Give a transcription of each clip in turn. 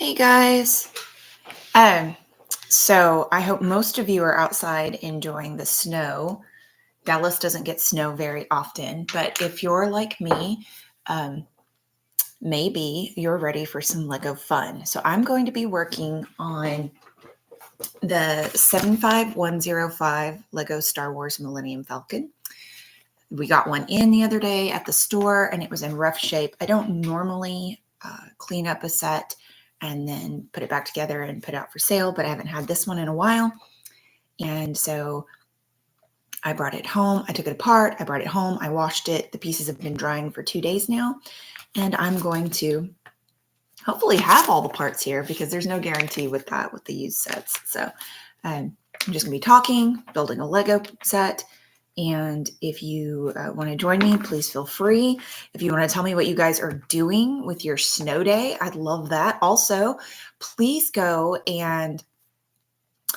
Hey guys. Um, so I hope most of you are outside enjoying the snow. Dallas doesn't get snow very often, but if you're like me, um, maybe you're ready for some Lego fun. So I'm going to be working on the 75105 Lego Star Wars Millennium Falcon. We got one in the other day at the store and it was in rough shape. I don't normally clean up a set and then put it back together and put it out for sale, but I haven't had this one in a while. And so I brought it home. I took it apart. I brought it home. I washed it. The pieces have been drying for 2 days now. And I'm going to hopefully have all the parts here because there's no guarantee with that with the used sets. So I'm just going to be talking, building a Lego set. And if you want to join me, please feel free. If you want to tell me what you guys are doing with your snow day, I'd love that. Also, please go and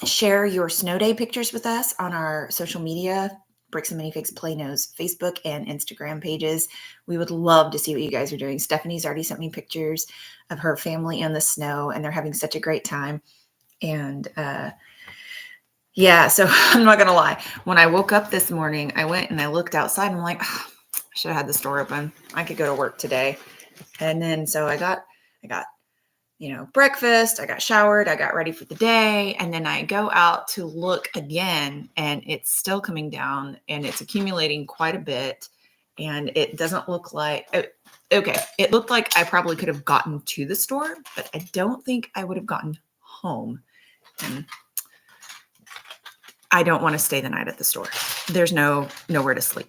share your snow day pictures with us on our social media, Bricks and Minifigs Plano's Facebook and Instagram pages. We would love to see what you guys are doing. Stephanie's already sent me pictures of her family in the snow, and they're having such a great time. And yeah, so I'm not going to lie. When I woke up this morning, I went and I looked outside and I'm like, oh, I should have had the store open. I could go to work today. And then so I got, breakfast, I got showered, I got ready for the day. And then I go out to look again and it's still coming down and it's accumulating quite a bit. And it doesn't look like, okay, it looked like I probably could have gotten to the store, but I don't think I would have gotten home. And I don't want to stay the night at the store. There's nowhere to sleep,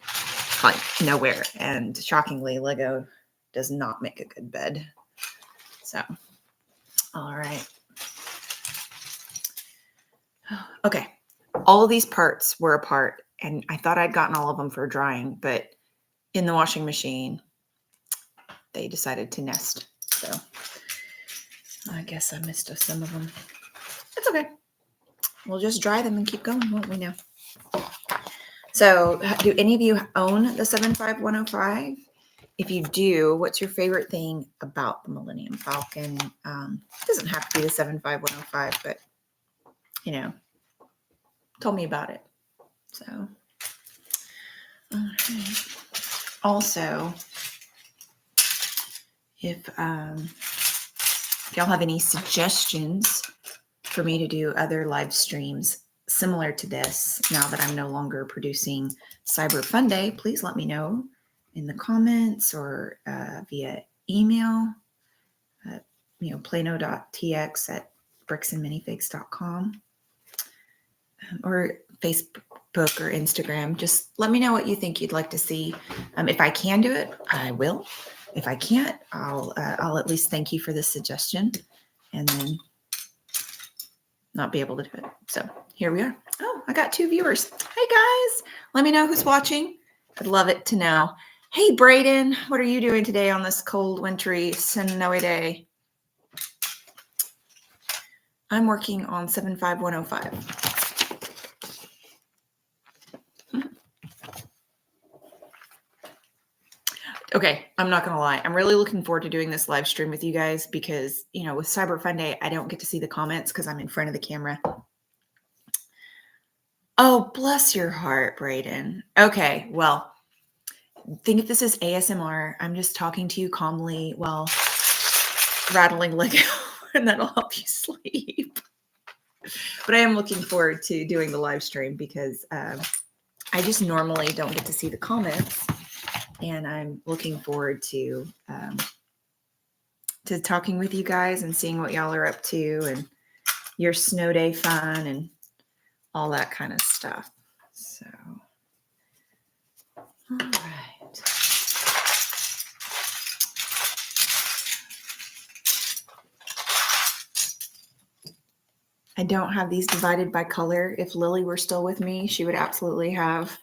like nowhere. And shockingly, Lego does not make a good bed. So, all right. Okay. All of these parts were apart and I thought I'd gotten all of them for drying, but in the washing machine, they decided to nest. So I guess I missed some of them. It's okay. We'll just dry them and keep going, won't we now? So do any of you own the 75105? If you do, what's your favorite thing about the Millennium Falcon? It doesn't have to be the 75105, but, tell me about it. So, all right. Also, if y'all have any suggestions for me to do other live streams similar to this, now that I'm no longer producing Cyber Fun Day, please let me know in the comments or via email, plano.tx@bricksandminifigs.com or Facebook or Instagram. Just let me know what you think you'd like to see. If I can do it, I will. If I can't, I'll at least thank you for the suggestion and then not be able to do it. So here we are. Oh, I got 2 viewers. Hey guys, let me know who's watching. I'd love it to know. Hey Brayden, what are you doing today on this cold, wintry, snowy day? I'm working on 75105. Okay, I'm not going to lie. I'm really looking forward to doing this live stream with you guys because, with Cyber Fun Day, I don't get to see the comments because I'm in front of the camera. Oh, bless your heart, Brayden. Okay, well, think if this is ASMR. I'm just talking to you calmly while rattling Lego, and that'll help you sleep. But I am looking forward to doing the live stream because I just normally don't get to see the comments. And I'm looking forward to talking with you guys and seeing what y'all are up to and your snow day fun and all that kind of stuff. So, all right. I don't have these divided by color. If Lily were still with me, she would absolutely have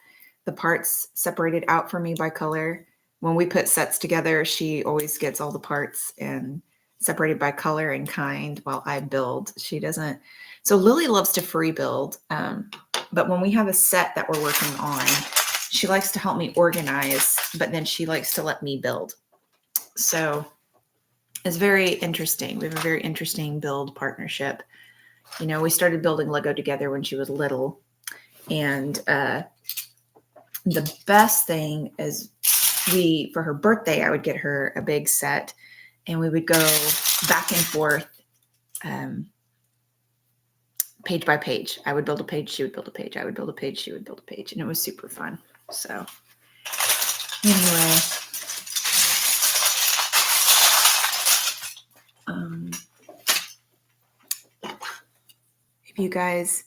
the parts separated out for me by color. When we put sets together, she always gets all the parts and separated by color and kind while I build. She doesn't. So Lily loves to free build. But when we have a set that we're working on, she likes to help me organize, but then she likes to let me build. So is very interesting. We have a very interesting build partnership. You know, we started building Lego together when she was little. And the best thing is for her birthday, I would get her a big set and we would go back and forth page by page. I would build a page, she would build a page. I would build a page, she would build a page. And it was super fun. So anyway, if you guys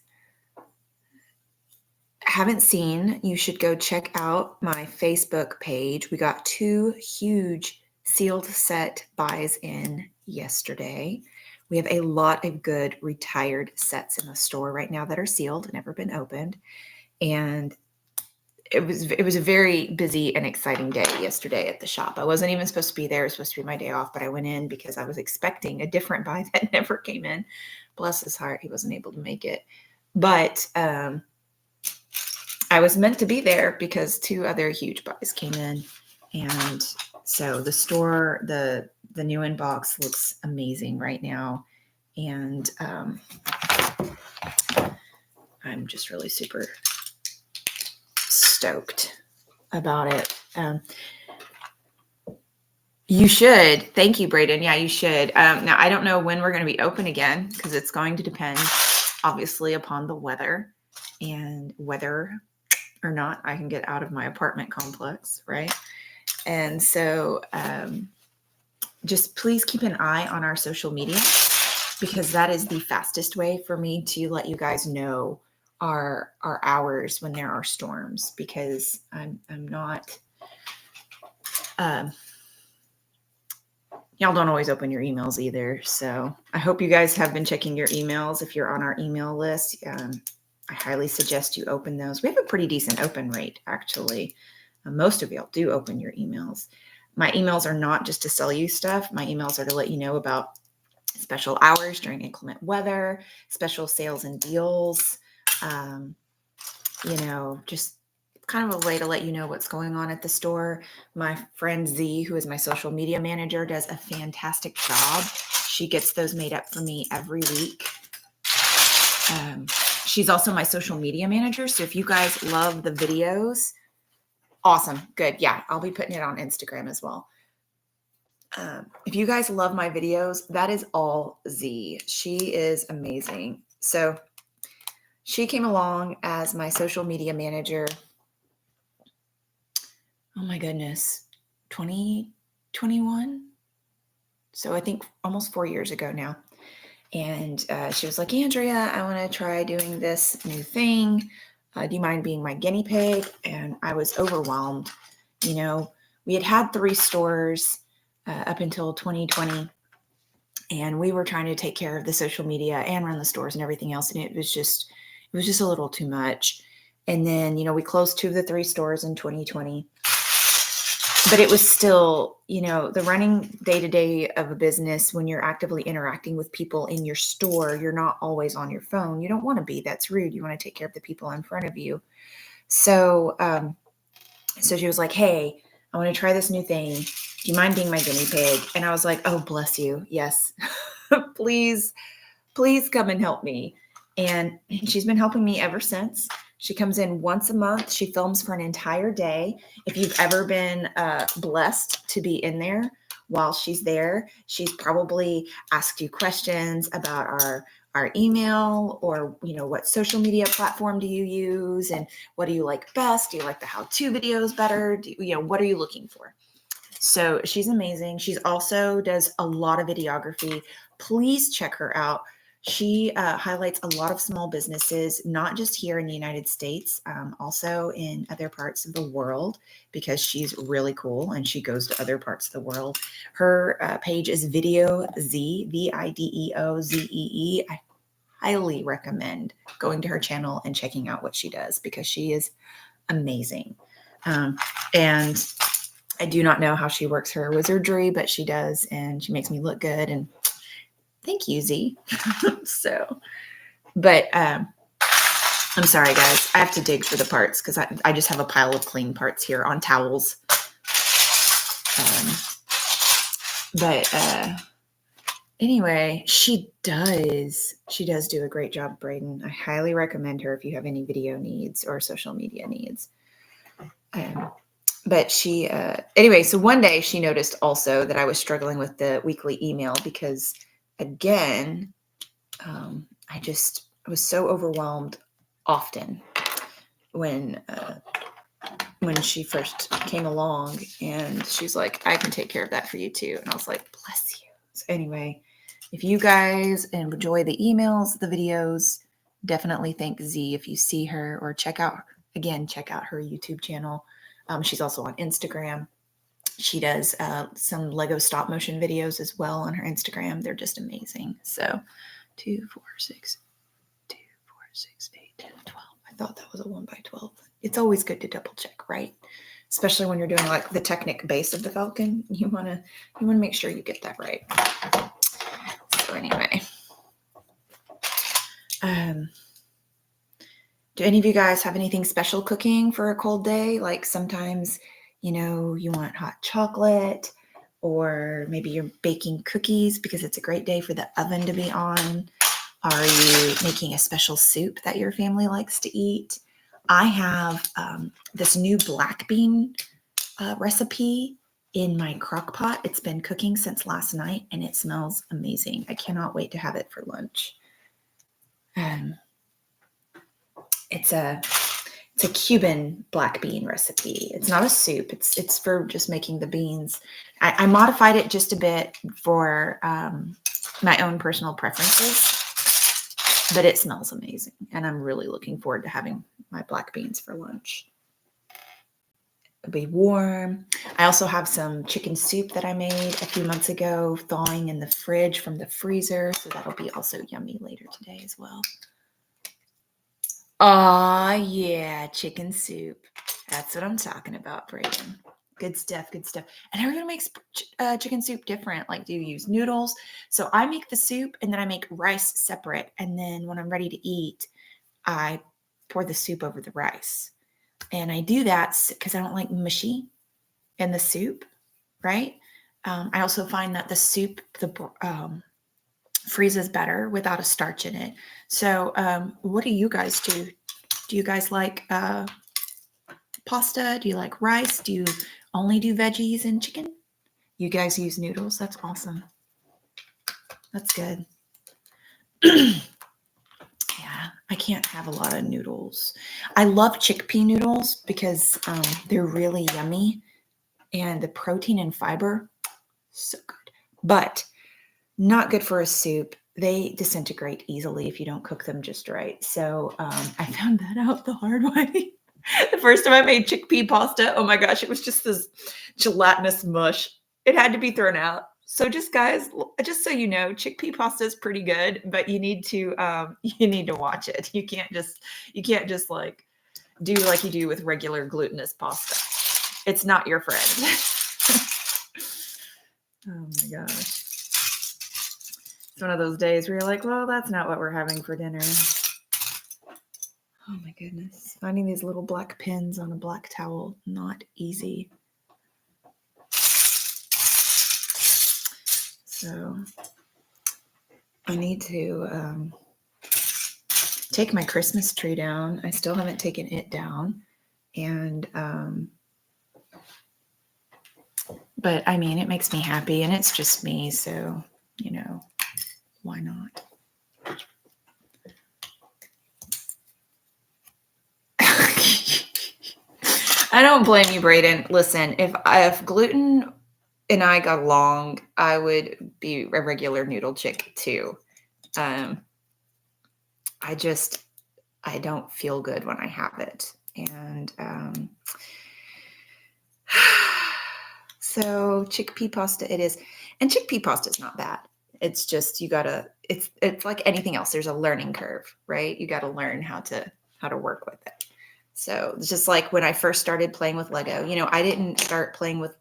haven't seen, you should go check out my Facebook page. We got 2 huge sealed set buys in yesterday. We have a lot of good retired sets in the store right now that are sealed, never been opened. And it was a very busy and exciting day yesterday at the shop. I wasn't even supposed to be there. It was supposed to be my day off, but I went in because I was expecting a different buy that never came in. Bless his heart, he wasn't able to make it. But I was meant to be there because 2 other huge buys came in. And so the store, the new inbox looks amazing right now. And I'm just really super stoked about it. You should. Thank you, Braden. Yeah, you should. Now, I don't know when we're going to be open again because it's going to depend, obviously, upon the weather and whether or not I can get out of my apartment complex, right? And so just please keep an eye on our social media because that is the fastest way for me to let you guys know our hours when there are storms, because I'm not y'all don't always open your emails either. So I hope you guys have been checking your emails. If you're on our email list, I highly suggest you open those. We have a pretty decent open rate, actually. Most of y'all do open your emails. My emails are not just to sell you stuff. My emails are to let you know about special hours during inclement weather, special sales and deals, just kind of a way to let you know what's going on at the store. My friend Z, who is my social media manager, does a fantastic job. She gets those made up for me every week. She's also my social media manager. So if you guys love the videos, awesome. Good. Yeah, I'll be putting it on Instagram as well. If you guys love my videos, that is all Z. She is amazing. So she came along as my social media manager. Oh my goodness, 2021. So I think almost 4 years ago now. And she was like, Andrea, I want to try doing this new thing. Do you mind being my guinea pig? And I was overwhelmed. You know, we had 3 stores up until 2020. And we were trying to take care of the social media and run the stores and everything else. And it was just a little too much. And then, we closed 2 of the 3 stores in 2020. But it was still, the running day-to-day of a business, when you're actively interacting with people in your store, you're not always on your phone. You don't want to be. That's rude. You want to take care of the people in front of you. So, so she was like, hey, I want to try this new thing. Do you mind being my guinea pig? And I was like, oh, bless you. Yes. Please come and help me. And she's been helping me ever since. She comes in once a month. She films for an entire day. If you've ever been blessed to be in there while she's there, she's probably asked you questions about our email, or, what social media platform do you use? And what do you like best? Do you like the how-to videos better? What are you looking for? So she's amazing. She's also does a lot of videography. Please check her out. She highlights a lot of small businesses, not just here in the United States, also in other parts of the world, because she's really cool and she goes to other parts of the world. Her page is Video Z, VIDEOZEE. I highly recommend going to her channel and checking out what she does, because she is amazing. And I do not know how she works her wizardry, but she does, and she makes me look good. And thank you, Z. But I'm sorry, guys. I have to dig for the parts because I just have a pile of clean parts here on towels. But anyway, she does do a great job braiding. I highly recommend her if you have any video needs or social media needs. But she, anyway, so one day she noticed also that I was struggling with the weekly email because, again, I was so overwhelmed often when she first came along, and she's like, I can take care of that for you too. And I was like, bless you. So anyway, if you guys enjoy the emails, the videos, definitely thank Z if you see her, or check out her YouTube channel. She's also on Instagram. She does some Lego stop motion videos as well on her Instagram. They're just amazing. So 2, 4, 6, 2, 4, 6, 8, 10, 12. I thought that was a 1 by 12. It's always good to double check, right? Especially when you're doing like the Technic base of the Falcon. You wanna make sure you get that right. So anyway. Do any of you guys have anything special cooking for a cold day? Like sometimes, you want hot chocolate, or maybe you're baking cookies because it's a great day for the oven to be on. Are you making a special soup that your family likes to eat? I have this new black bean recipe in my crock pot. It's been cooking since last night and it smells amazing. I cannot wait to have it for lunch. It's a Cuban black bean recipe. It's not a soup. It's for just making the beans. I modified it just a bit for my own personal preferences, but it smells amazing. And I'm really looking forward to having my black beans for lunch. It'll be warm. I also have some chicken soup that I made a few months ago, thawing in the fridge from the freezer. So that'll be also yummy later today as well. Aw, yeah, chicken soup. That's what I'm talking about, Brayden. Good stuff, good stuff. And everyone makes chicken soup different. Like, do you use noodles? So I make the soup and then I make rice separate. And then when I'm ready to eat, I pour the soup over the rice. And I do that because I don't like mushy in the soup, right? I also find that the soup freezes better without a starch in it. So what do you guys do? Do you guys like pasta? Do you like rice? Do you only do veggies and chicken? You guys use noodles? That's awesome. That's good. Yeah, I can't have a lot of noodles. I love chickpea noodles because they're really yummy, and the protein and fiber, so good. But not good for a soup. They disintegrate easily if you don't cook them just right. So I found that out the hard way. The first time I made chickpea pasta, oh my gosh, it was just this gelatinous mush. It had to be thrown out. So just so you know, chickpea pasta is pretty good, but you need to watch it. You can't just like do like you do with regular glutinous pasta. It's not your friend. Oh my gosh. It's one of those days where you're like, well, that's not what we're having for dinner. Oh my goodness. Finding these little black pins on a black towel, not easy. So I need to take my Christmas tree down. I still haven't taken it down. And, but I mean, it makes me happy and it's just me. So, why not? I don't blame you, Brayden. Listen, if gluten and I got along, I would be a regular noodle chick too. I don't feel good when I have it. And so chickpea pasta it is. And chickpea pasta is not bad. It's just it's like anything else. There's a learning curve, right? You got to learn how to work with it. So it's just like when I first started playing with Lego, I didn't start playing with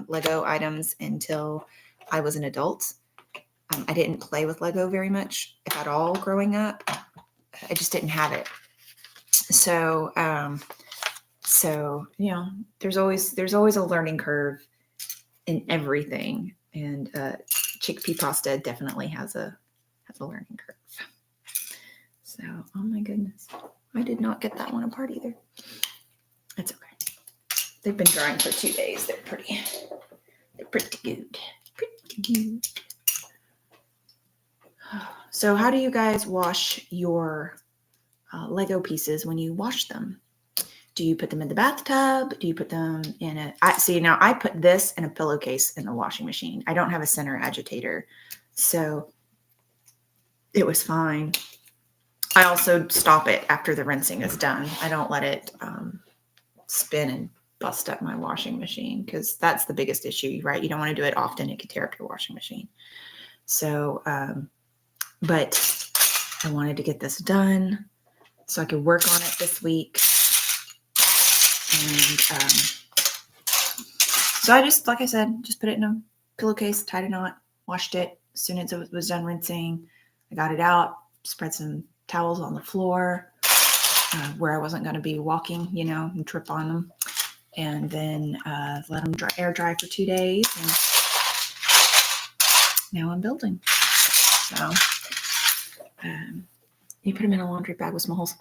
Lego items until I was an adult. I didn't play with Lego very much, if at all, growing up. I just didn't have it. So, there's always a learning curve in everything. And chickpea pasta definitely has a learning curve. So, oh my goodness. I did not get that one apart either. It's okay. They've been drying for 2 days. They're pretty good. Pretty good. So how do you guys wash your Lego pieces when you wash them? Do you put them in the bathtub? Do you put them in now I put this in a pillowcase in the washing machine. I don't have a center agitator, so it was fine. I also stop it after the rinsing is done. I don't let it spin and bust up my washing machine, because that's the biggest issue, right? You don't want to do it often. It could tear up your washing machine. So, but I wanted to get this done so I could work on it this week. And so I just, like I said, just put it in a pillowcase, tied a knot, washed it. As soon as it was done rinsing, I got it out, spread some towels on the floor where I wasn't going to be walking, and trip on them. And then let them air dry for 2 days. And now I'm building. So you put them in a laundry bag with some holes.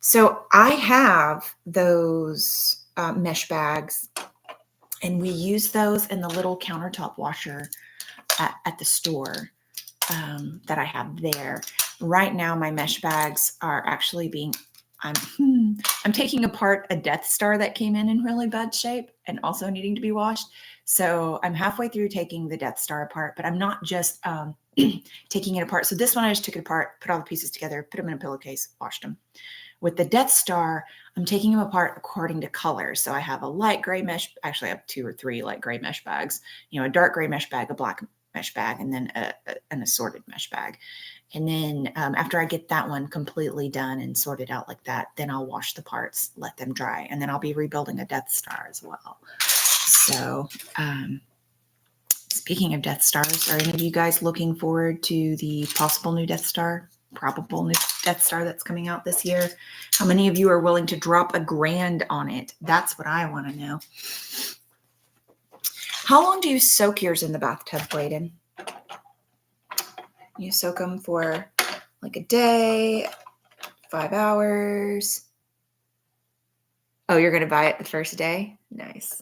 So I have those mesh bags, and we use those in the little countertop washer at the store that I have there. Right now, my mesh bags are actually I'm taking apart a Death Star that came in really bad shape and also needing to be washed. So I'm halfway through taking the Death Star apart, but I'm not just taking it apart. So this one, I just took it apart, put all the pieces together, put them in a pillowcase, washed them. With the Death Star, I'm taking them apart according to color. So I have a light gray mesh. Actually, I have 2 or 3 light gray mesh bags. A dark gray mesh bag, a black mesh bag, and then an assorted mesh bag. And then after I get that one completely done and sorted out like that, then I'll wash the parts, let them dry, and then I'll be rebuilding a Death Star as well. So speaking of Death Stars, are any of you guys looking forward to the possible new Death Star? Probable new Death Star that's coming out this year? How many of you are willing to drop $1,000 on it? That's what I want to know. How long do you soak yours in the bathtub, Braden? You soak them for like a day, 5 hours. Oh, you're going to buy it the first day? Nice.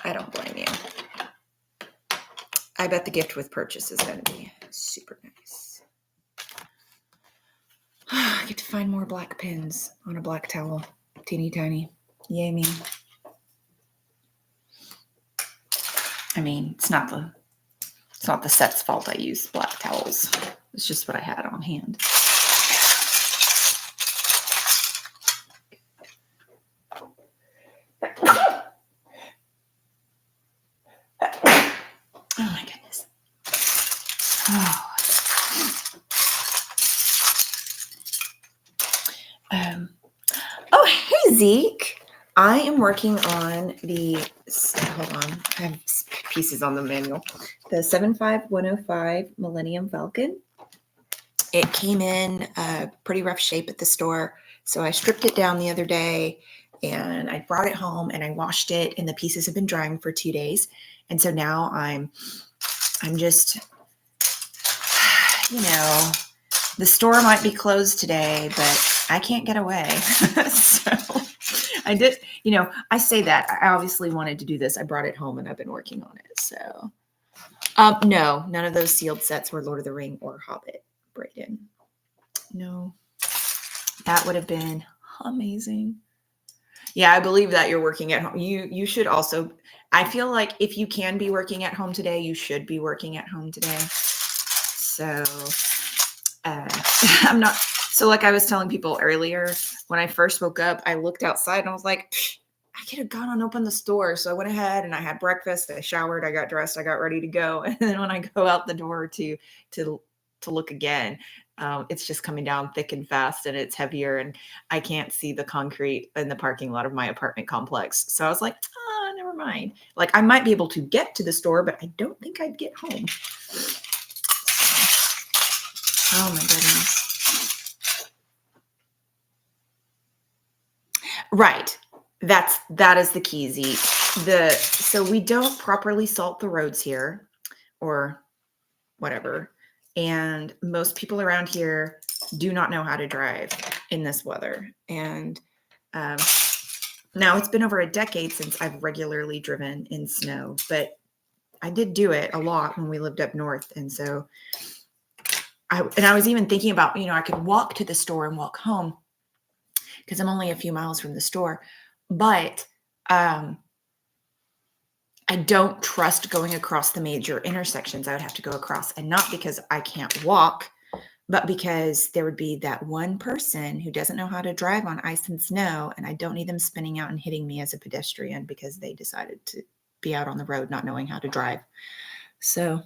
I don't blame you. I bet the gift with purchase is going to be super nice. I get to find more black pins on a black towel. Teeny tiny. Yay me. I mean, it's not the set's fault I use black towels. It's just what I had on hand. Oh my goodness. Oh, hey, Zeke. I am working on hold on, I have pieces on the manual. The 75105 Millennium Falcon. It came in pretty rough shape at the store, so I stripped it down the other day, and I brought it home and I washed it, and the pieces have been drying for 2 days. And so now I'm just, the store might be closed today, but I can't get away. So I did, I say that. I obviously wanted to do this. I brought it home and I've been working on it. So, no, none of those sealed sets were Lord of the Ring or Hobbit, Braden. No, that would have been amazing. Yeah, I believe that you're working at home. You should also, I feel like if you can be working at home today, you should be working at home today. So I'm not, so like I was telling people earlier, when I first woke up, I looked outside and I was like, I could have gone and opened the store. So I went ahead and I had breakfast, I showered, I got dressed, I got ready to go. And then when I go out the door to look again, it's just coming down thick and fast, and it's heavier, and I can't see the concrete in the parking lot of my apartment complex. So I was like, never mind. Like, I might be able to get to the store, but I don't think I'd get home. Oh my goodness. Right. That is the key, Zeke. So we don't properly salt the roads here, or whatever. And most people around here do not know how to drive in this weather. And um, now it's been over a decade since I've regularly driven in snow, but I did do it a lot when we lived up north. And so I was even thinking about, I could walk to the store and walk home because I'm only a few miles from the store. But I don't trust going across the major intersections I would have to go across. And not because I can't walk, but because there would be that one person who doesn't know how to drive on ice and snow. And I don't need them spinning out and hitting me as a pedestrian because they decided to be out on the road not knowing how to drive. So,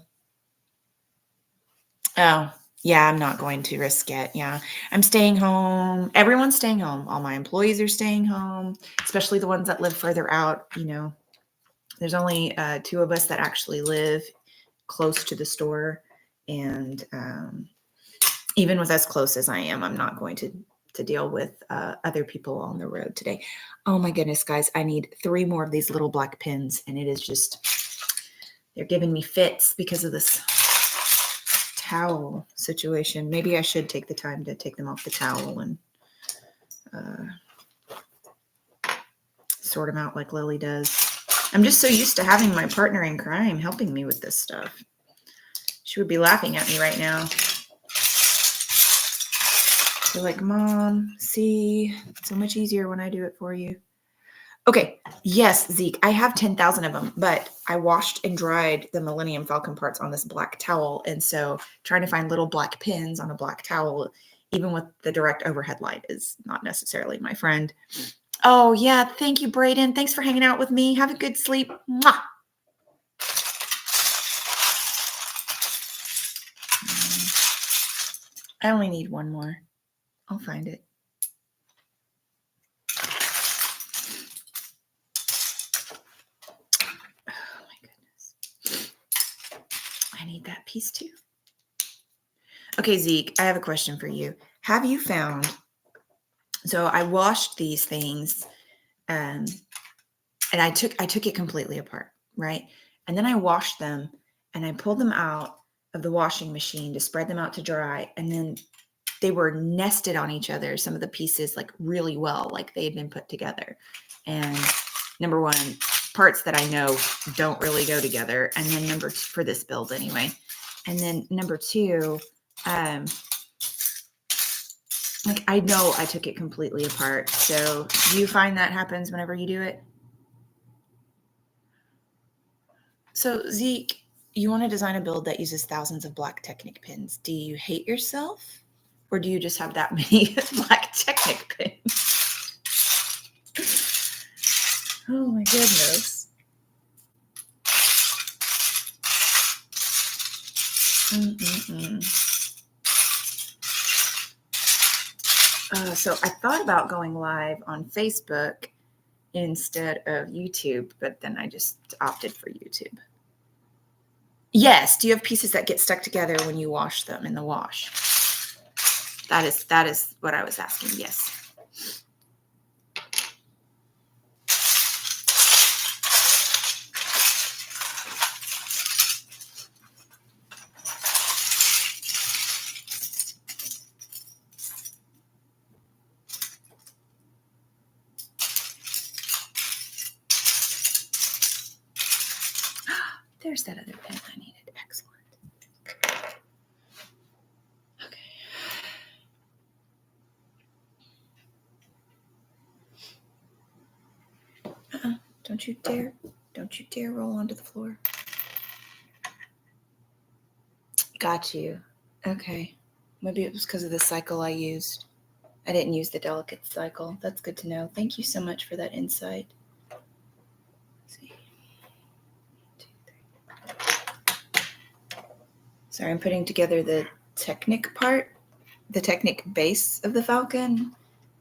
oh, yeah, I'm not going to risk it. Yeah, I'm staying home. Everyone's staying home. All my employees are staying home, especially the ones that live further out. There's only 2 of us that actually live close to the store. And even with as close as I am, I'm not going to deal with other people on the road today. Oh my goodness, guys, I need 3 more of these little black pins. And it is just, they're giving me fits because of this towel situation. Maybe I should take the time to take them off the towel and sort them out like Lily does. I'm just so used to having my partner in crime helping me with this stuff. She would be laughing at me right now. They're like, Mom, see, it's so much easier when I do it for you. Okay. Yes, Zeke, I have 10,000 of them, but I washed and dried the Millennium Falcon parts on this black towel. And so trying to find little black pins on a black towel, even with the direct overhead light, is not necessarily my friend. Oh, yeah. Thank you, Brayden. Thanks for hanging out with me. Have a good sleep. Mwah. I only need 1 more. I'll find it. Oh, my goodness. I need that piece too. Okay, Zeke, I have a question for you. Have you found, so I washed these things and I took it completely apart, right? And then I washed them and I pulled them out of the washing machine to spread them out to dry. And then they were nested on each other, some of the pieces, like really well, like they had been put together. And number 1, parts that I know don't really go together. And then number 2, for this build anyway. And then number 2, like I know I took it completely apart. So do you find that happens whenever you do it? So Zeke, you want to design a build that uses thousands of black Technic pins. Do you hate yourself? Or do you just have that many black Technic pins? Oh my goodness. So I thought about going live on Facebook instead of YouTube, but then I just opted for YouTube. Yes. Do you have pieces that get stuck together when you wash them in the wash? That is what I was asking. Yes. There's that other pen I needed. Excellent. Okay. Don't you dare. Don't you dare roll onto the floor. Got you. Okay. Maybe it was because of the cycle I used. I didn't use the delicate cycle. That's good to know. Thank you so much for that insight. Let's see. 1, 2, 3. Sorry, I'm putting together the Technic part, the Technic base of the Falcon.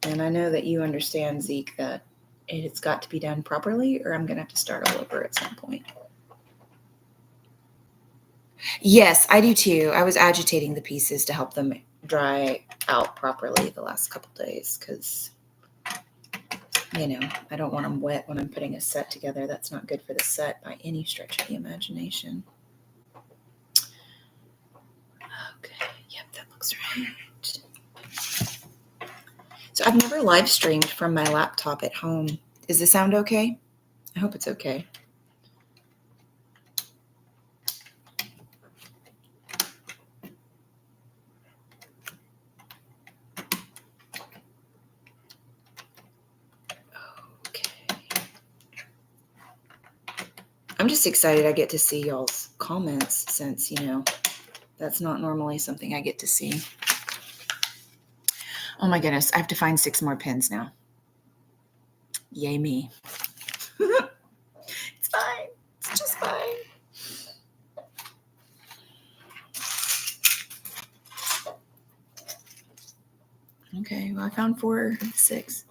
And I know that you understand, Zeke, that it's got to be done properly or I'm going to have to start all over at some point. Yes, I do too. I was agitating the pieces to help them dry out properly the last couple days because you know, I don't want them wet when I'm putting a set together. That's not good for the set by any stretch of the imagination. Okay, yep, that looks right. So I've never live streamed from my laptop at home. Is the sound okay? I hope it's okay. I'm just excited I get to see y'all's comments since, you know, that's not normally something I get to see. Oh my goodness, I have to find 6 more pins now. Yay me. It's fine. It's just fine. Okay, well, I found 4, 6.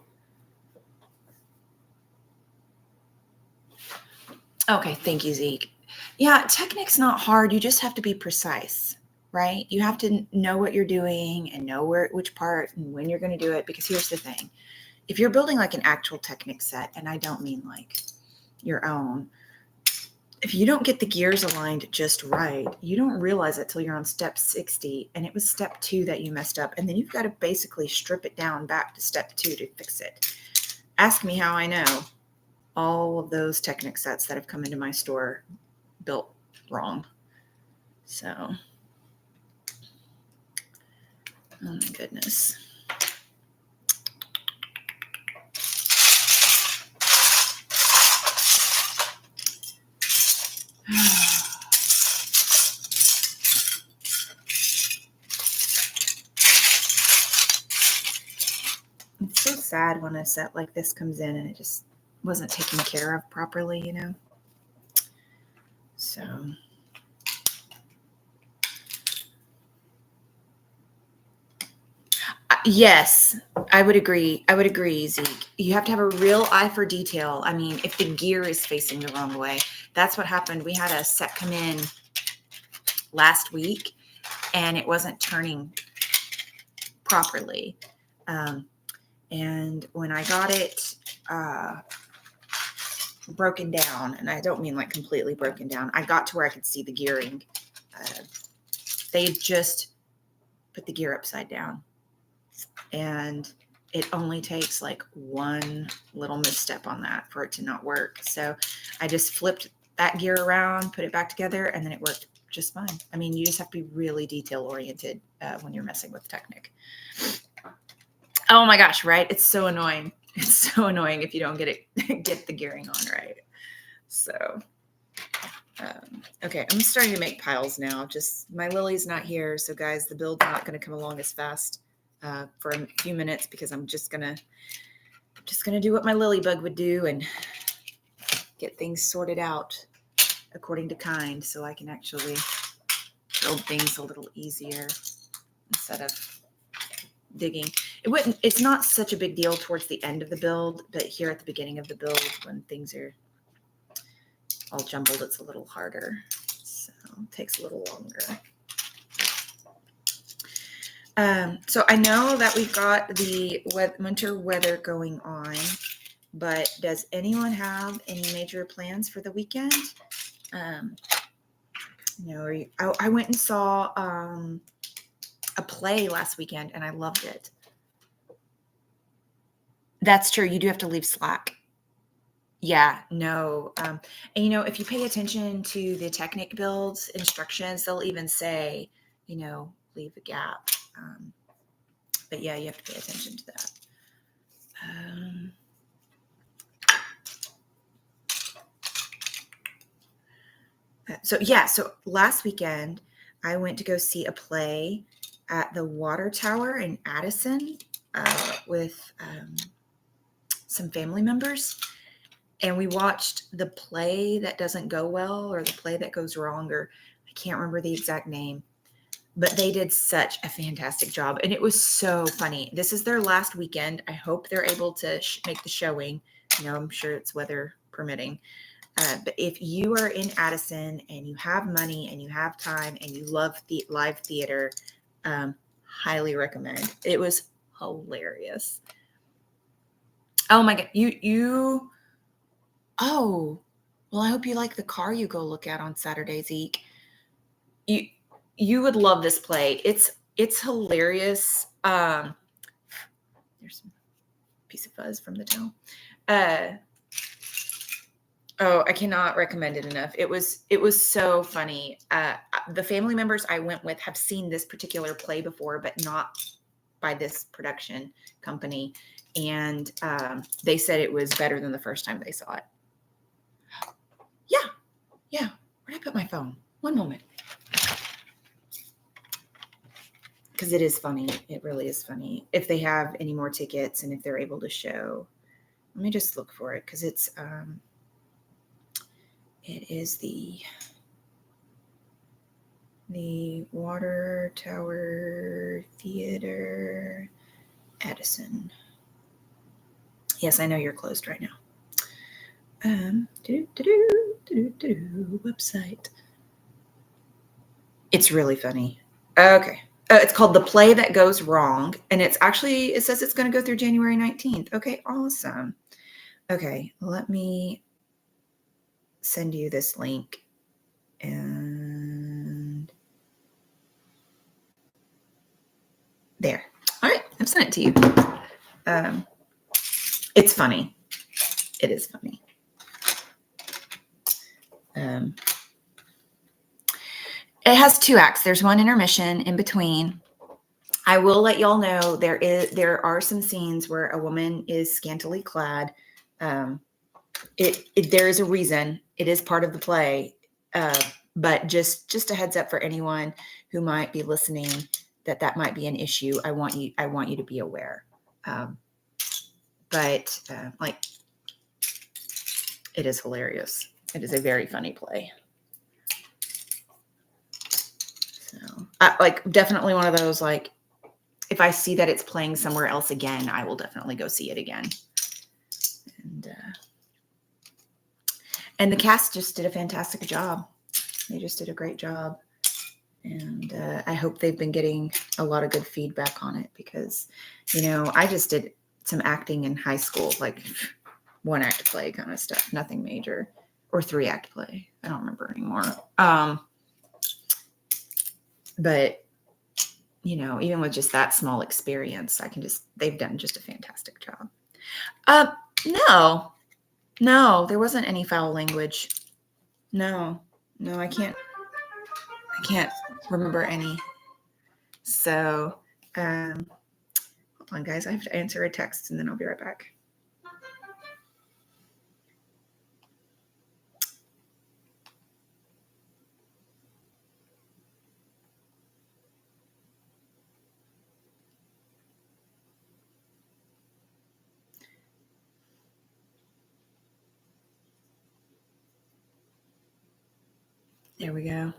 Okay, thank you, Zeke. Yeah, technique's not hard. You just have to be precise, right? You have to know what you're doing and know which part and when you're going to do it. Because here's the thing. If you're building like an actual technique set, and I don't mean like your own, if you don't get the gears aligned just right, you don't realize it till you're on step 60, and it was step 2 that you messed up. And then you've got to basically strip it down back to step 2 to fix it. Ask me how I know. All of those Technic sets that have come into my store built wrong. So, oh my goodness. It's so sad when a set like this comes in and it just wasn't taken care of properly, you know? So, yes, I would agree. I would agree, Zeke. You have to have a real eye for detail. I mean, if the gear is facing the wrong way, that's what happened. We had a set come in last week and it wasn't turning properly. And when I got it broken down, and I don't mean like completely broken down, I got to where I could see the gearing. They just put the gear upside down. And it only takes like one little misstep on that for it to not work. So I just flipped that gear around, put it back together, and then it worked just fine. I mean, you just have to be really detail oriented when you're messing with Technic. Oh my gosh, right? It's so annoying. It's so annoying if you don't get the gearing on right. So, okay, I'm starting to make piles now. Just my Lily's not here, so guys, the build's not going to come along as fast for a few minutes because I'm just gonna do what my Lily bug would do and get things sorted out according to kind, so I can actually build things a little easier instead of digging. It's not such a big deal towards the end of the build, but here at the beginning of the build when things are all jumbled, it's a little harder. So it takes a little longer. So I know that we've got the winter weather going on, but does anyone have any major plans for the weekend? I went and saw a play last weekend and I loved it. That's true. You do have to leave slack. Yeah, no. And if you pay attention to the Technic builds instructions, they'll even say, leave a gap. But yeah, you have to pay attention to that. So last weekend I went to go see a play at the Water Tower in Addison with some family members. And we watched the play that doesn't go well or the play that goes wrong, or I can't remember the exact name, but they did such a fantastic job. And it was so funny. This is their last weekend. I hope they're able to make the showing. I'm sure it's weather permitting. But if you are in Addison and you have money and you have time and you love the live theater, highly recommend. It was hilarious. Oh my God. Oh, well, I hope you like the car you go look at on Saturday, Zeke. You, you would love this play. It's hilarious. There's a piece of fuzz from the tail. Uh, Oh, I cannot recommend it enough. It was so funny. The family members I went with have seen this particular play before, but not by this production company, and they said it was better than the first time they saw it. Yeah, yeah. Where'd I put my phone? One moment, because it is funny. It really is funny. If they have any more tickets and if they're able to show, let me just look for it because it is the Water Tower Theater, Addison. Yes, I know you're closed right now. Website. It's really funny. Okay. It's called The Play That Goes Wrong, and it says it's going to go through January 19th. Okay, awesome. Okay, let me send you this link. And there. All right, I've sent it to you. It's funny. It is funny. It has 2 acts. There's one intermission in between. I will let y'all know there are some scenes where a woman is scantily clad. There is a reason. It is part of the play, but just a heads up for anyone who might be listening that might be an issue. I want you to be aware. But it is hilarious. It is a very funny play. So, definitely one of those, if I see that it's playing somewhere else again, I will definitely go see it again. And the cast just did a fantastic job. They just did a great job. And I hope they've been getting a lot of good feedback on it because, I just did some acting in high school, like 1-act play kind of stuff, nothing major, or 3-act play. I don't remember anymore. But, even with just that small experience, they've done just a fantastic job. No, there wasn't any foul language. No, I can't remember any. So, hold on, guys. I have to answer a text and then I'll be right back. There we go.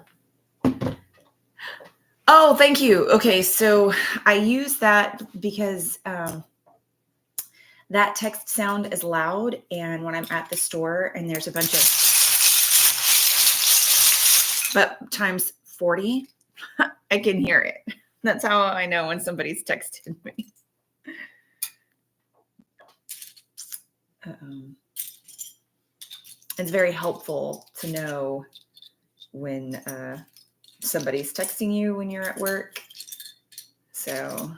Oh, thank you. Okay, so I use that because that text sound is loud, and when I'm at the store and there's a bunch of, but times 40, I can hear it. That's how I know when somebody's texted me. It's very helpful to know when somebody's texting you when you're at work. So,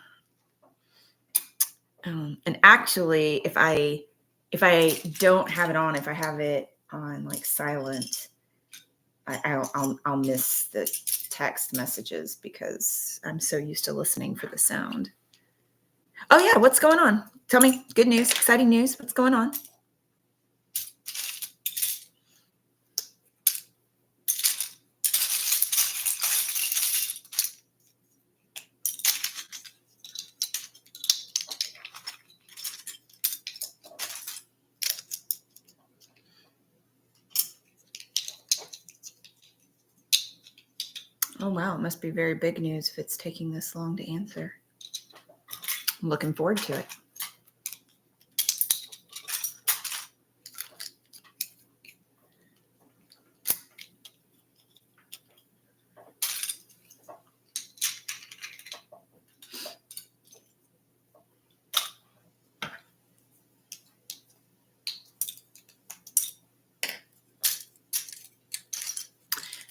and actually, if I don't have it on, if I have it on silent, I'll miss the text messages because I'm so used to listening for the sound. Oh yeah, what's going on? Tell me, good news, exciting news. What's going on? Oh wow, it must be very big news if it's taking this long to answer. I'm looking forward to it.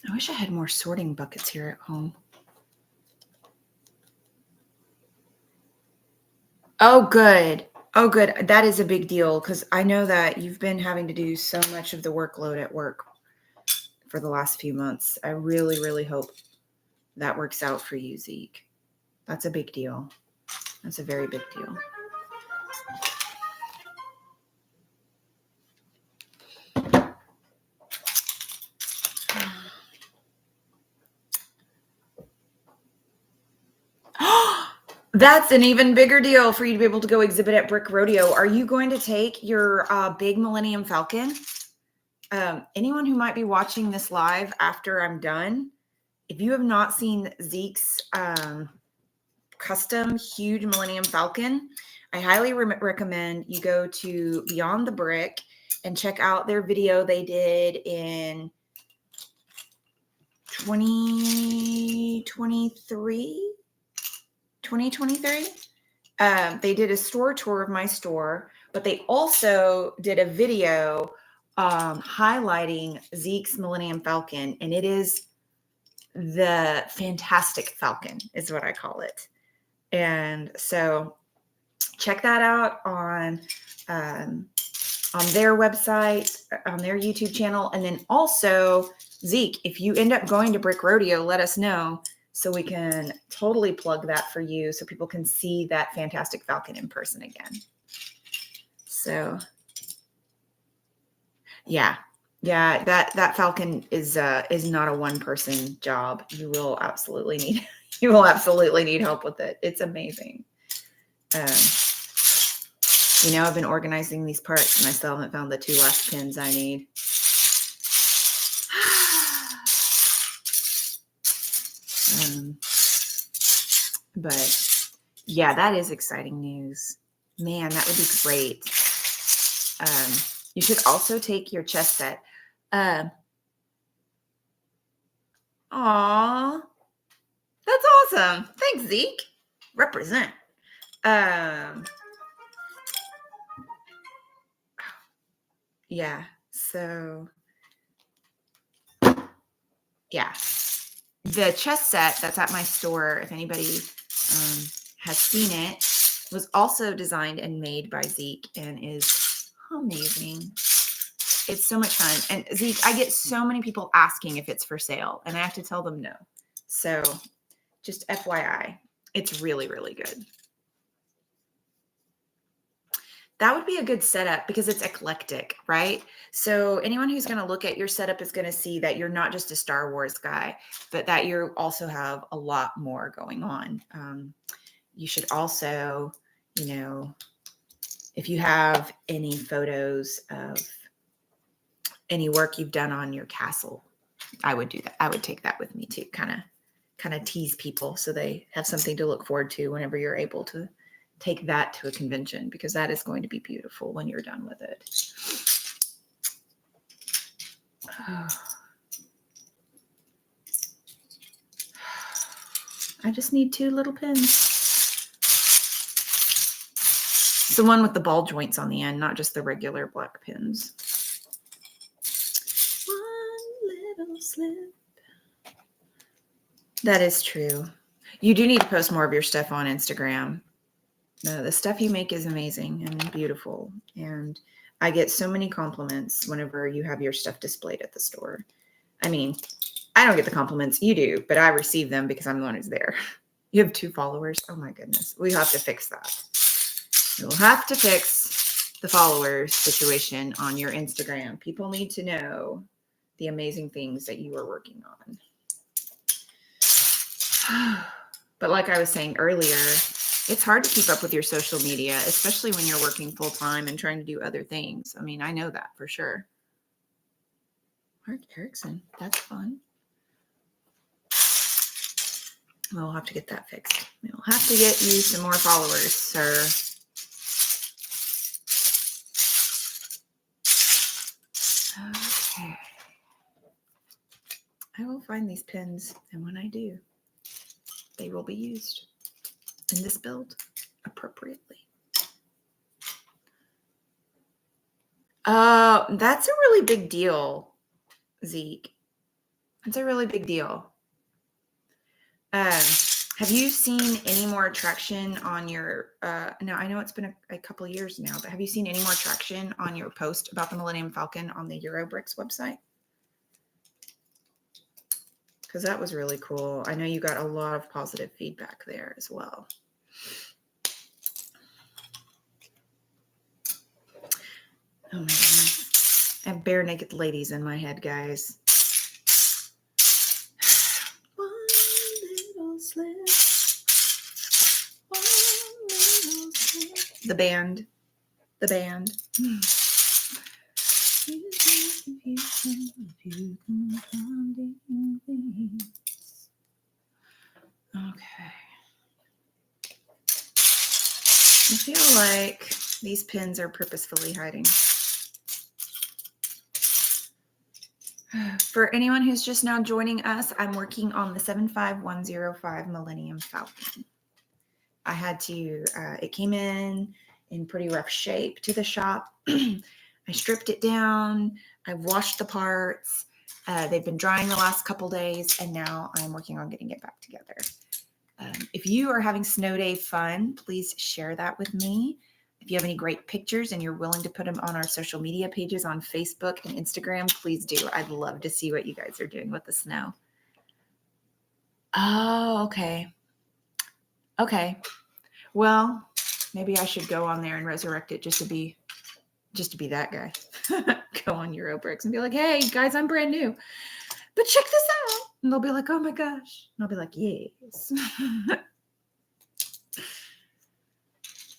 I wish I had more sorting buckets here at home. Oh, good. Oh, good. That is a big deal because I know that you've been having to do so much of the workload at work for the last few months. I really, really hope that works out for you, Zeke. That's a big deal. That's a very big deal. That's an even bigger deal for you to be able to go exhibit at Brick Rodeo. Are you going to take your big Millennium Falcon? Anyone who might be watching this live after I'm done, if you have not seen Zeke's custom huge Millennium Falcon, I highly recommend you go to Beyond the Brick and check out their video they did in 2023. They did a store tour of my store, but they also did a video highlighting Zeke's Millennium Falcon, and it is the fantastic Falcon is what I call it. And so check that out on their website, on their YouTube channel. And then also, Zeke, if you end up going to Brick Rodeo, let us know so we can totally plug that for you so people can see that fantastic Falcon in person again. So yeah, that Falcon is not a one-person job. You will absolutely need help with it. It's amazing. I've been organizing these parts and I still haven't found the 2 last pins I need. But yeah, that is exciting news. Man, that would be great. You should also take your chess set. Aw, that's awesome. Thanks, Zeke. Represent. Yeah, so yeah. The chess set that's at my store, if anybody has seen it, was also designed and made by Zeke and is amazing. It's so much fun. And Zeke, I get so many people asking if it's for sale, and I have to tell them no. So just FYI, it's really, really good. That would be a good setup because it's eclectic, right? So anyone who's going to look at your setup is going to see that you're not just a Star Wars guy, but that you also have a lot more going on. You should also, if you have any photos of any work you've done on your castle, I would do that. I would take that with me too, kind of tease people so they have something to look forward to whenever you're able to take that to a convention, because that is going to be beautiful when you're done with it. I just need 2 little pins. It's the one with the ball joints on the end, not just the regular black pins. One little slip. That is true. You do need to post more of your stuff on Instagram. The stuff you make is amazing and beautiful. And I get so many compliments whenever you have your stuff displayed at the store. I mean, I don't get the compliments, you do, but I receive them because I'm the one who's there. You have 2 followers. Oh my goodness. We have to fix that. We'll have to fix the followers situation on your Instagram. People need to know the amazing things that you are working on. But like I was saying earlier, it's hard to keep up with your social media, especially when you're working full time and trying to do other things. I mean, I know that for sure. Mark Erickson, that's fun. We'll have to get that fixed. We'll have to get you some more followers, sir. Okay. I will find these pins, and when I do, they will be used in this build appropriately. That's a really big deal, Zeke. It's a really big deal. Have you seen any more traction on your, now I know it's been a couple of years now, but have you seen any more traction on your post about the Millennium Falcon on the Eurobricks website? Because that was really cool. I know you got a lot of positive feedback there as well. Oh my goodness. I have bare naked ladies in my head, guys. One little slip. One little slip. The band. Okay. I feel like these pins are purposefully hiding. For anyone who's just now joining us, I'm working on the 75105 Millennium Falcon. I had to, it came in pretty rough shape to the shop. I stripped it down. I washed the parts. They've been drying the last couple days, and now I'm working on getting it back together. If you are having snow day fun, please share that with me. If you have any great pictures and you're willing to put them on our social media pages on Facebook and Instagram, please do. I'd love to see what you guys are doing with the snow. Oh, okay. Okay. Well, maybe I should go on there and resurrect it just to be that guy. Go on Eurobricks and be like, hey, guys, I'm brand new. But check this out. And they'll be like, oh my gosh. And I'll be like, yes.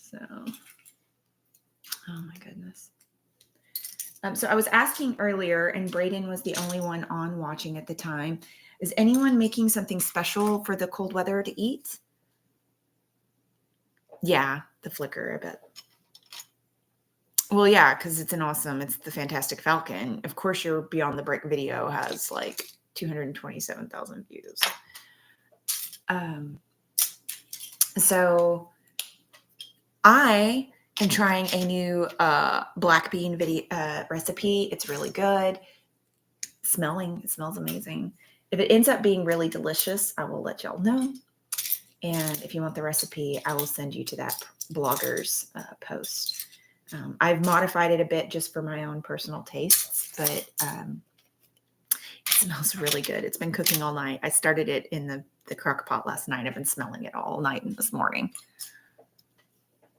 So, oh my goodness. So I was asking earlier, and Braden was the only one on watching at the time. Is anyone making something special for the cold weather to eat? Yeah, the flicker, I bet. Well, yeah, because it's the Fantastic Falcon. Of course, your Beyond the Brick video has like 227,000 views. So I am trying a new black bean video recipe. It's really good. It smells amazing. If it ends up being really delicious, I will let y'all know. And if you want the recipe, I will send you to that blogger's post. I've modified it a bit just for my own personal tastes, but it smells really good. It's been cooking all night. I started it in the crock pot last night. I've been smelling it all night and this morning.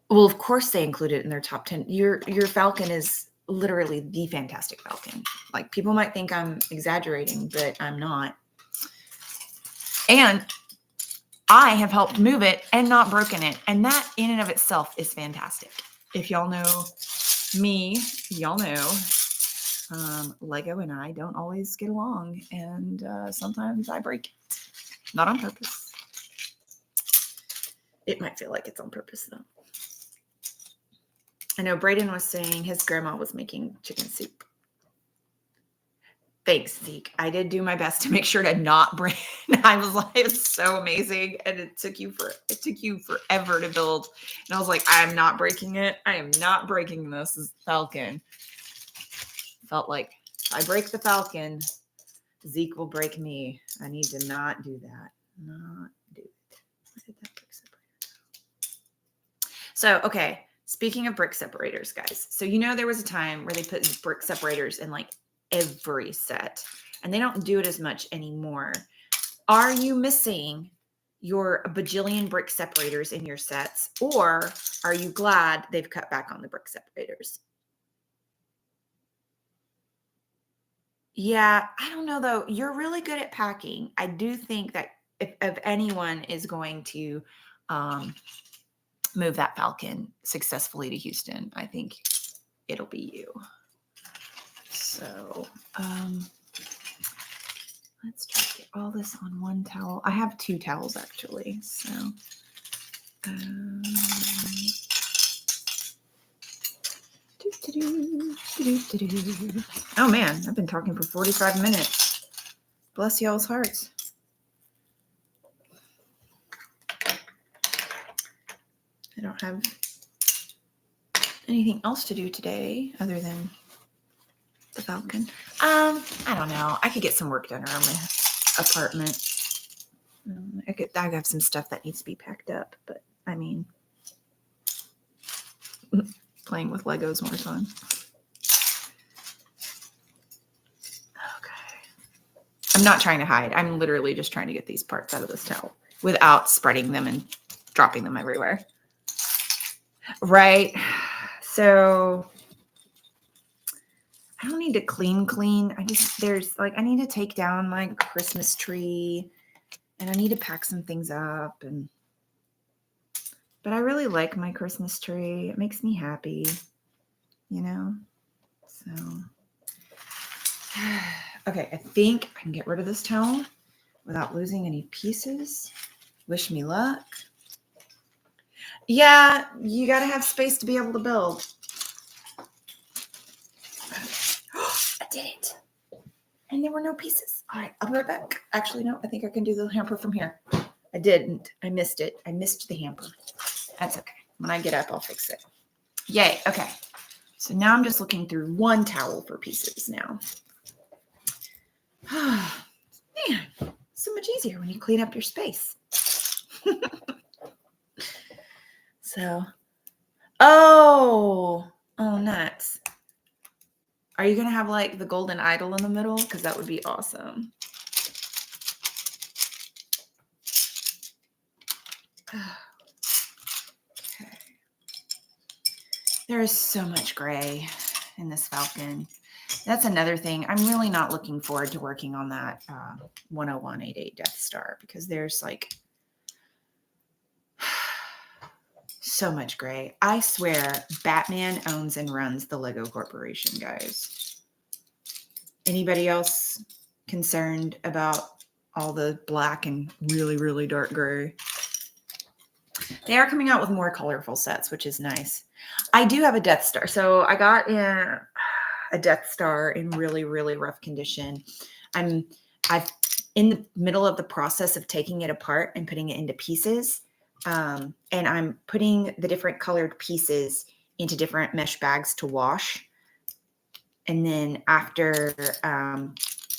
Well, of course they include it in their top 10. Your Falcon is literally the Fantastic Falcon. Like, people might think I'm exaggerating, but I'm not. And I have helped move it and not broken it. And that in and of itself is fantastic. If y'all know me, y'all know Lego and I don't always get along. And sometimes I break it. Not on purpose. It might feel like it's on purpose, though. I know Braden was saying his grandma was making chicken soup. Thanks, Zeke. I did do my best to make sure to not break. I was like, it's so amazing. And it took you forever to build. And I was like, I am not breaking it. I am not breaking this Falcon. Felt like if I break the Falcon, Zeke will break me. I need to not do that. Not do it. Where did that brick separator go? So, okay. Speaking of brick separators, guys. So, there was a time where they put brick separators in like every set, and they don't do it as much anymore. Are you missing your bajillion brick separators in your sets, or are you glad they've cut back on the brick separators? Yeah, I don't know though. You're really good at packing. I do think that if anyone is going to move that Falcon successfully to Houston, I think it'll be you. So let's try to get all this on one towel. I have two towels actually. So oh man, I've been talking for 45 minutes. Bless y'all's hearts. I don't have anything else to do today other than the Falcon. I don't know. I could get some work done around apartment. I have some stuff that needs to be packed up, but I mean, playing with Legos more fun. Okay. I'm not trying to hide. I'm literally just trying to get these parts out of this towel without spreading them and dropping them everywhere. Right. So I don't need to clean. I need to take down my Christmas tree and I need to pack some things up but I really like my Christmas tree. It makes me happy, you know? So, okay, I think I can get rid of this towel without losing any pieces. Wish me luck. Yeah, you got to have space to be able to build. I did it. And there were no pieces. All right, I'll be right back. Actually, no, I think I can do the hamper from here. I didn't. I missed it. I missed the hamper. That's okay. When I get up, I'll fix it. Yay. Okay. So now I'm just looking through one towel for pieces now. Man, so much easier when you clean up your space. So, oh, nuts. Are you going to have like the golden idol in the middle? Because that would be awesome. Okay. There is so much gray in this Falcon. That's another thing. I'm really not looking forward to working on that 10188 Death Star because there's like so much gray. I swear Batman owns and runs the Lego Corporation, guys. Anybody else concerned about all the black and really, really dark gray? They are coming out with more colorful sets, which is nice. I do have a Death Star. So I got a Death Star in really, really rough condition. I've in the middle of the process of taking it apart and putting it into pieces. And I'm putting the different colored pieces into different mesh bags to wash. And then after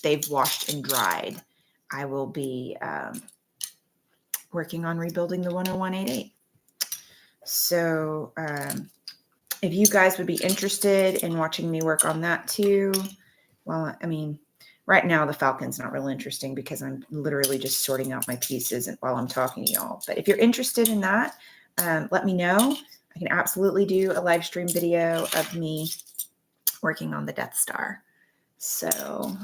they've washed and dried, I will be working on rebuilding the 10188. So if you guys would be interested in watching me work on that too, well, I mean, right now the Falcon's not real interesting because I'm literally just sorting out my pieces while I'm talking to y'all. But if you're interested in that, let me know. I can absolutely do a live stream video of me working on the Death Star. So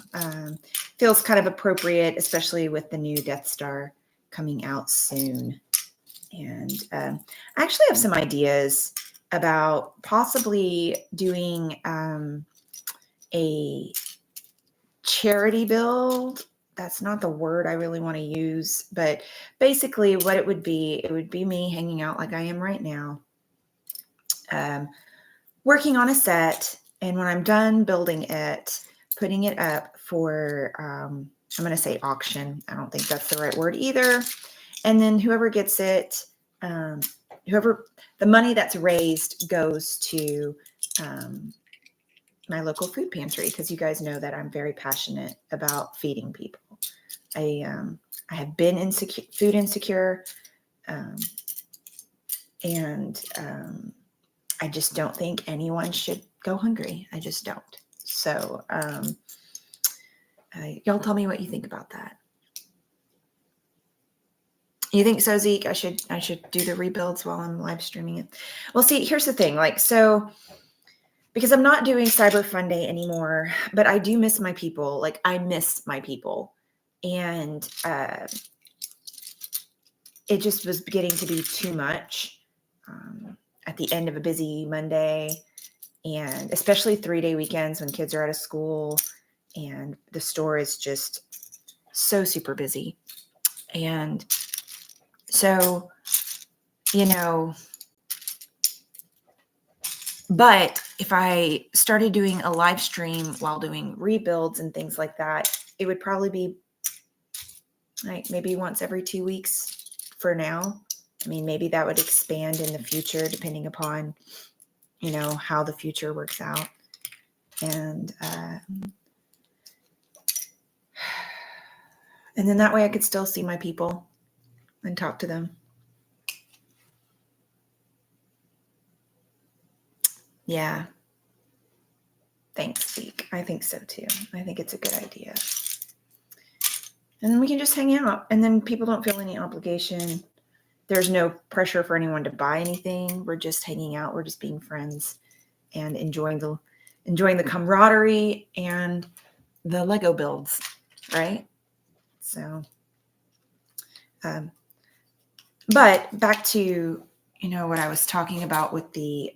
feels kind of appropriate, especially with the new Death Star coming out soon. And I actually have some ideas about possibly doing a charity build. That's not the word I really want to use, but basically what it would be me hanging out like I am right now, working on a set. And when I'm done building it, putting it up for, I'm going to say auction. I don't think that's the right word either. And then whoever gets it, the money that's raised goes to my local food pantry, because you guys know that I'm very passionate about feeding people. I have been food insecure, and I just don't think anyone should go hungry. I just don't. So y'all tell me what you think about that. You think so, Zeke? I should do the rebuilds while I'm live streaming it. Well, see, here's the thing. Because I'm not doing Cyber Fun Day anymore, but I do miss my people. I miss my people. And it just was getting to be too much at the end of a busy Monday, and especially 3-day weekends when kids are out of school and the store is just so super busy. And so, but if I started doing a live stream while doing rebuilds and things like that, it would probably be maybe once every 2 weeks for now. I mean, maybe that would expand in the future depending upon, how the future works out. And And then that way I could still see my people and talk to them. Yeah. Thanks, Zeke. I think so too. I think it's a good idea. And then we can just hang out, and then people don't feel any obligation. There's no pressure for anyone to buy anything. We're just hanging out. We're just being friends and enjoying the camaraderie and the Lego builds, right? So, but back to, what I was talking about with the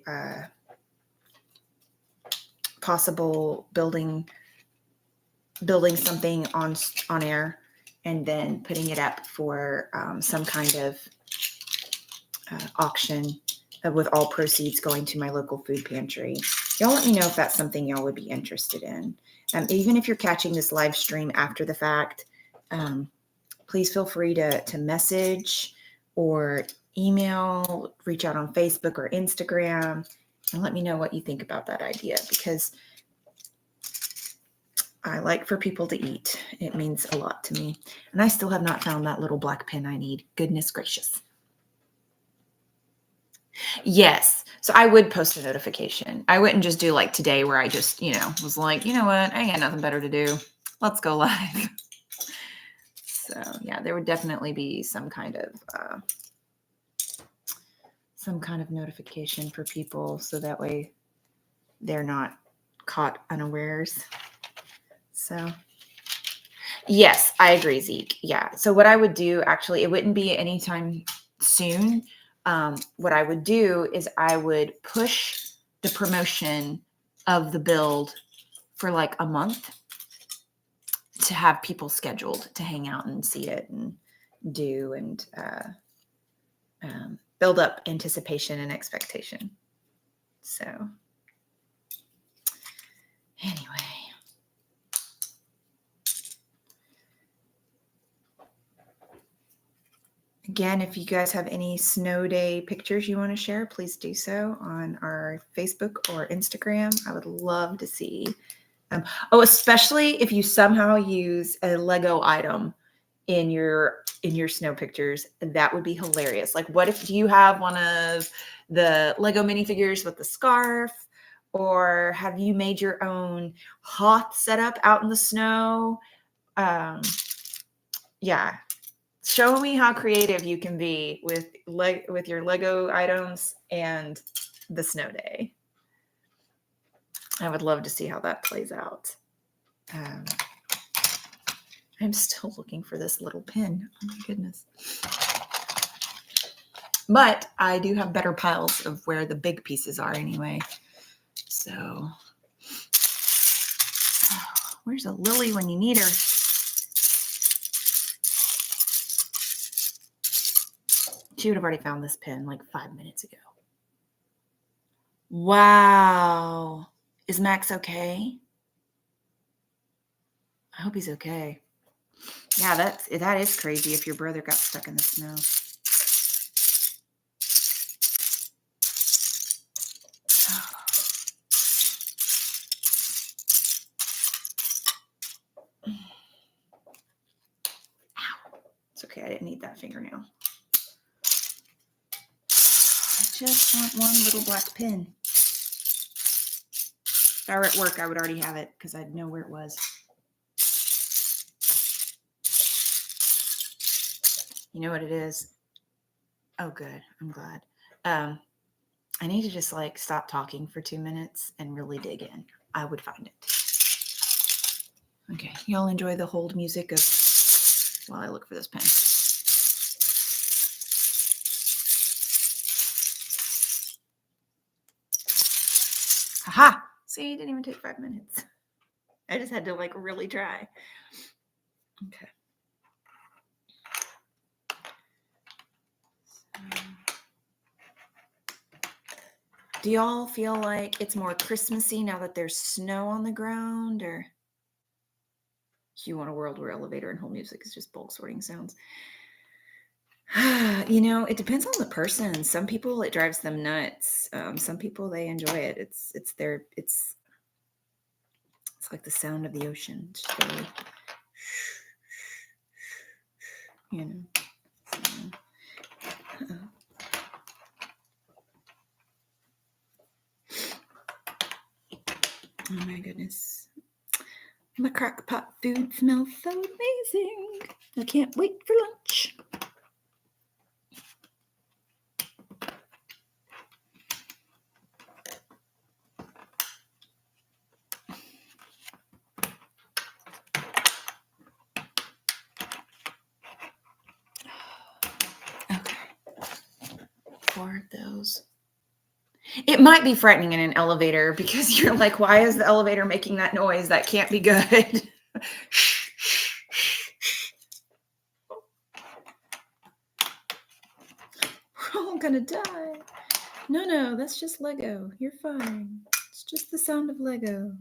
possible building something on air and then putting it up for some kind of auction with all proceeds going to my local food pantry. Y'all let me know if that's something y'all would be interested in. Even if you're catching this live stream after the fact, please feel free to message or email, reach out on Facebook or Instagram, and let me know what you think about that idea, because I like for people to eat. It means a lot to me. And I still have not found that little black pin I need. Goodness gracious. Yes. So I would post a notification. I wouldn't just do like today where I just, was like, you know what? I ain't got nothing better to do. Let's go live. So yeah, there would definitely be some kind of notification for people, so that way they're not caught unawares. So yes, I agree, Zeke. Yeah. So what I would do, actually, it wouldn't be anytime soon. What I would do is I would push the promotion of the build for like a month to have people scheduled to hang out and see it and do and build up anticipation and expectation. So anyway. Again, if you guys have any snow day pictures you want to share, please do so on our Facebook or Instagram. I would love to see. Especially if you somehow use a Lego item in your snow pictures, that would be hilarious. Like, what if you have one of the Lego minifigures with the scarf, or have you made your own Hoth setup out in the snow? Yeah. Show me how creative you can be with your Lego items and the snow day. I would love to see how that plays out. I'm still looking for this little pin. Oh my goodness. But I do have better piles of where the big pieces are anyway. So, where's a Lily when you need her? She would have already found this pin like 5 minutes ago. Wow. Is Max okay? I hope he's okay. Yeah, that is crazy if your brother got stuck in the snow. Ow. It's okay. I didn't need that fingernail. I just want one little black pin. If I were at work, I would already have it because I'd know where it was. You know what it is? Oh, good. I'm glad. I need to just like stop talking for 2 minutes and really dig in. I would find it. Okay. Y'all enjoy the hold music of while I look for this pen. Haha. See, it didn't even take 5 minutes. I just had to like really try. Okay. Do y'all feel like it's more Christmassy now that there's snow on the ground, or you want a world where elevator and whole music is just bulk sorting sounds? It depends on the person. Some people, it drives them nuts. Some people, they enjoy it. It's like the sound of the ocean. It's really, you know. So, oh my goodness. My crock pot food smells so amazing. I can't wait for lunch. Okay. 4 of those. It might be frightening in an elevator because you're like, why is the elevator making that noise? That can't be good. We're all gonna die. No, that's just Lego. You're fine. It's just the sound of Lego.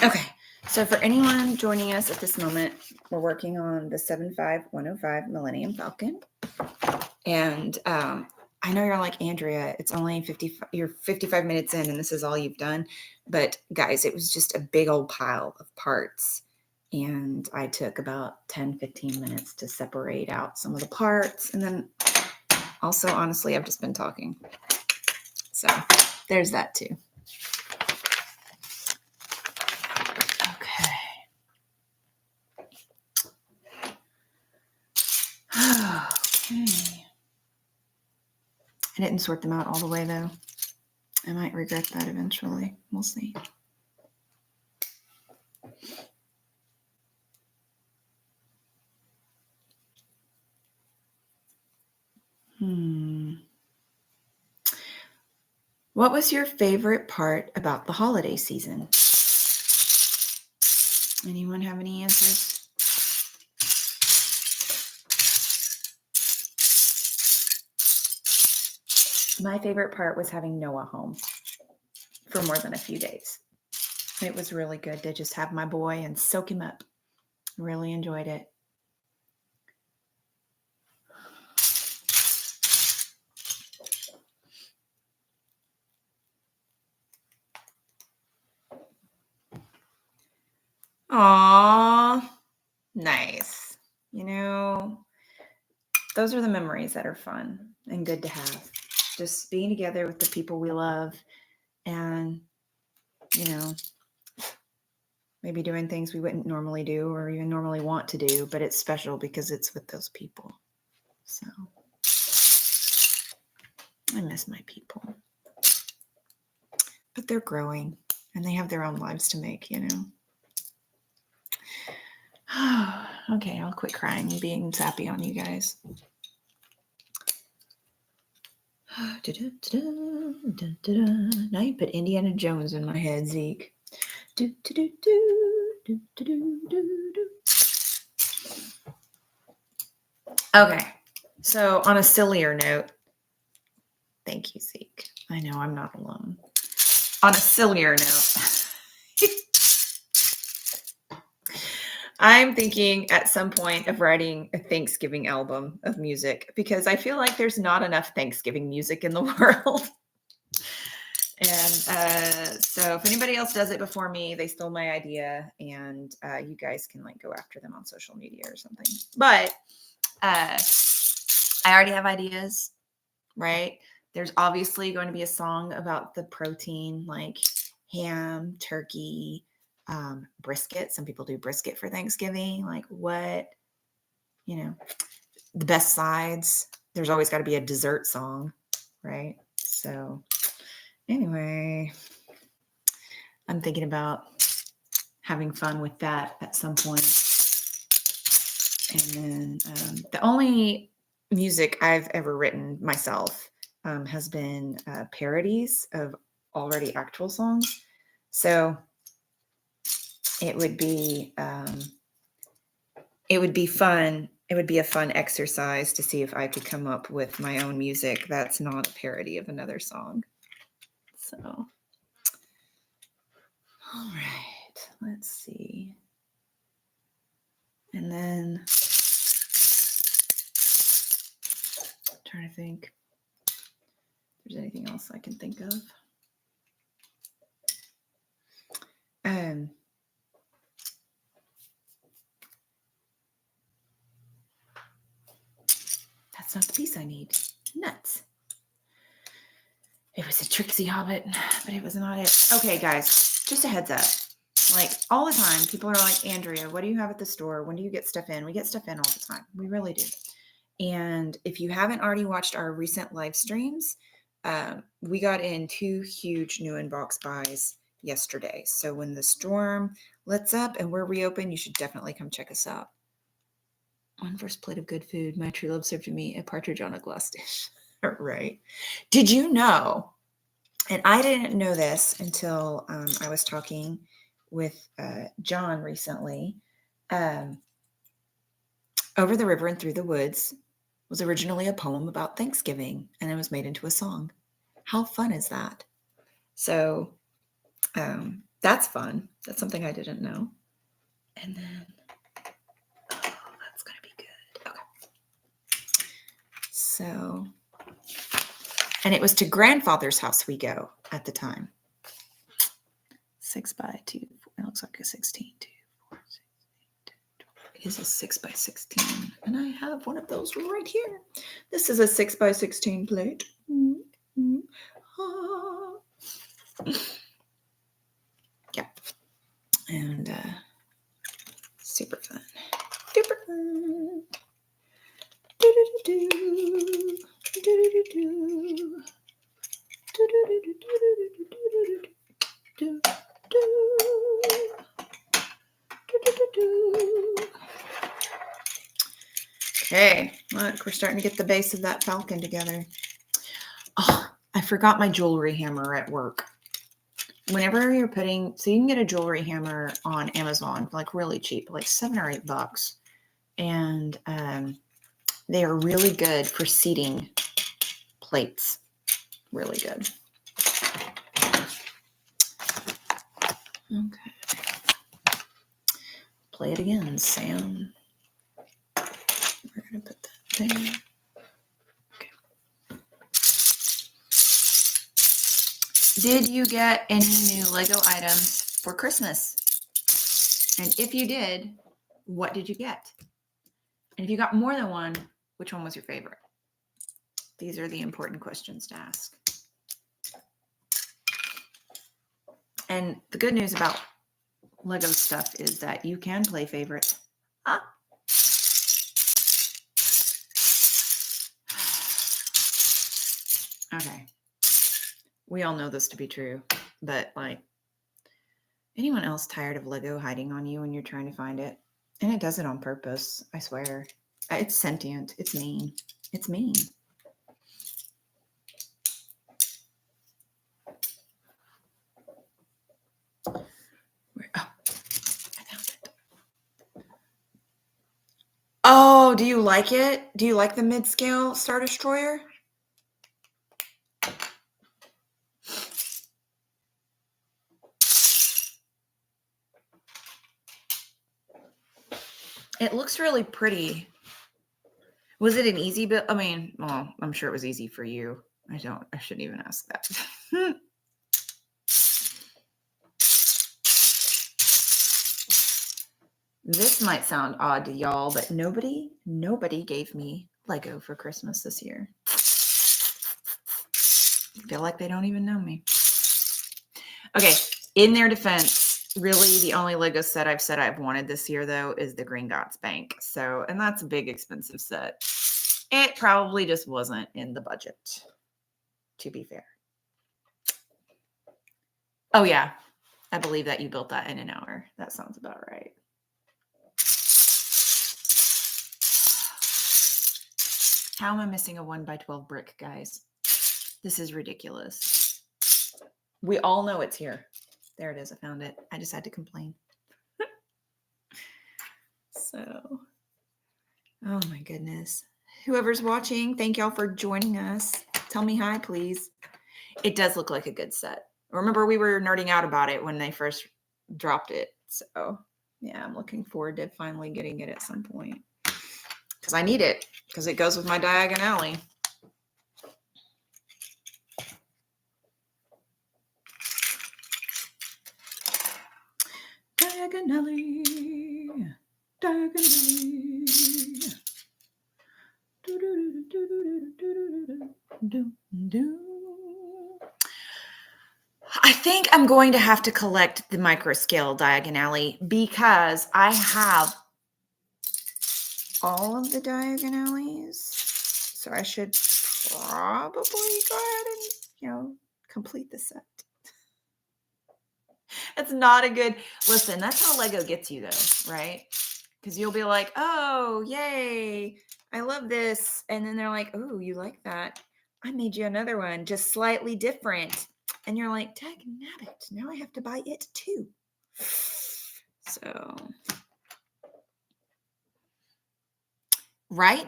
Okay, so for anyone joining us at this moment, we're working on the 75105 Millennium Falcon. And I know you're like, Andrea, it's only you're 55 minutes in and this is all you've done. But guys, it was just a big old pile of parts. And I took about 10, 15 minutes to separate out some of the parts. And then also, honestly, I've just been talking. So there's that too. Okay. I didn't sort them out all the way though. I might regret that eventually. We'll see. What was your favorite part about the holiday season? Anyone have any answers? My favorite part was having Noah home for more than a few days. It was really good to just have my boy and soak him up. Really enjoyed it. Aww, nice. You know, those are the memories that are fun and good to have. Just being together with the people we love and, you know, maybe doing things we wouldn't normally do or even normally want to do, but it's special because it's with those people. So I miss my people. But they're growing and they have their own lives to make, you know. Okay, I'll quit crying and being sappy on you guys. Now you put Indiana Jones in my head, Zeke. Okay, so on a sillier note, thank you, Zeke. I know I'm not alone. On a sillier note, I'm thinking at some point of writing a Thanksgiving album of music because I feel like there's not enough Thanksgiving music in the world. And so if anybody else does it before me, they stole my idea and you guys can like go after them on social media or something. But I already have ideas, right? There's obviously going to be a song about the protein, like ham, turkey, brisket. Some people do brisket for Thanksgiving. Like what, you know, the best sides. There's always got to be a dessert song, right? So anyway, I'm thinking about having fun with that at some point. And then the only music I've ever written myself has been parodies of already actual songs. So it would be fun. It would be a fun exercise to see if I could come up with my own music that's not a parody of another song. So, all right, let's see. And then trying to think if there's anything else I can think of. That's not the piece I need. Nuts. It was a tricksy hobbit, but it was not it. Okay, guys, just a heads up. Like all the time, people are like, Andrea, what do you have at the store? When do you get stuff in? We get stuff in all the time. We really do. And if you haven't already watched our recent live streams, we got in 2 huge new inbox buys yesterday. So when the storm lets up and we're reopened, you should definitely come check us out. One first plate of good food. My true love served to me a partridge on a glass dish. Right. Did you know? And I didn't know this until I was talking with John recently. Over the River and Through the Woods was originally a poem about Thanksgiving, and it was made into a song. How fun is that? So that's fun. That's something I didn't know. And then, oh, that's going to be good. Okay. So, and it was to grandfather's house we go at the time. 6 by 2. It looks like a 16. 2, 4, 6, 8, 10, 12. It is a 6 by 16. And I have one of those right here. This is a 6 by 16 plate. Mm-hmm. Yeah. And super fun. Super fun. Okay, look, we're starting to get the base of that falcon together. Oh, I forgot my jewelry hammer at work. Whenever you're putting, so you can get a jewelry hammer on Amazon for like really cheap, like $7 or $8. And they are really good for seating plates. Really good. Okay. Play it again, Sam. We're going to put that there. Okay. Did you get any new Lego items for Christmas? And if you did, what did you get? And if you got more than one, which one was your favorite? These are the important questions to ask. And the good news about Lego stuff is that you can play favorites. Okay. We all know this to be true, but like, anyone else tired of Lego hiding on you when you're trying to find it? And it does it on purpose, I swear. It's sentient. It's mean. It's mean. Oh, do you like it? Do you like the mid-scale Star Destroyer? It looks really pretty. Was it an easy build? I mean, well, I'm sure it was easy for you. I shouldn't even ask that. This might sound odd to y'all, but nobody gave me Lego for Christmas this year. I feel like they don't even know me. Okay, in their defense, really the only Lego set I've said I've wanted this year, though, is the Green Gots Bank. So, and that's a big, expensive set. It probably just wasn't in the budget, to be fair. Oh, yeah. I believe that you built that in an hour. That sounds about right. How am I missing a 1x12 brick, guys? This is ridiculous. We all know it's here. There it is. I found it. I just had to complain. So, oh my goodness. Whoever's watching, thank y'all for joining us. Tell me hi, please. It does look like a good set. Remember, we were nerding out about it when they first dropped it. So, yeah, I'm looking forward to finally getting it at some point. Because I need it. Because it goes with my Diagon Alley. I think I'm going to have to collect the micro scale diagonally because I have all of the diagonales. So I should probably go ahead and, complete the set. It's not a good, listen, that's how Lego gets you though, right? Because you'll be like, oh, yay, I love this. And then they're like, oh, you like that? I made you another one, just slightly different. And you're like, dag nabbit, now I have to buy it too. So, right?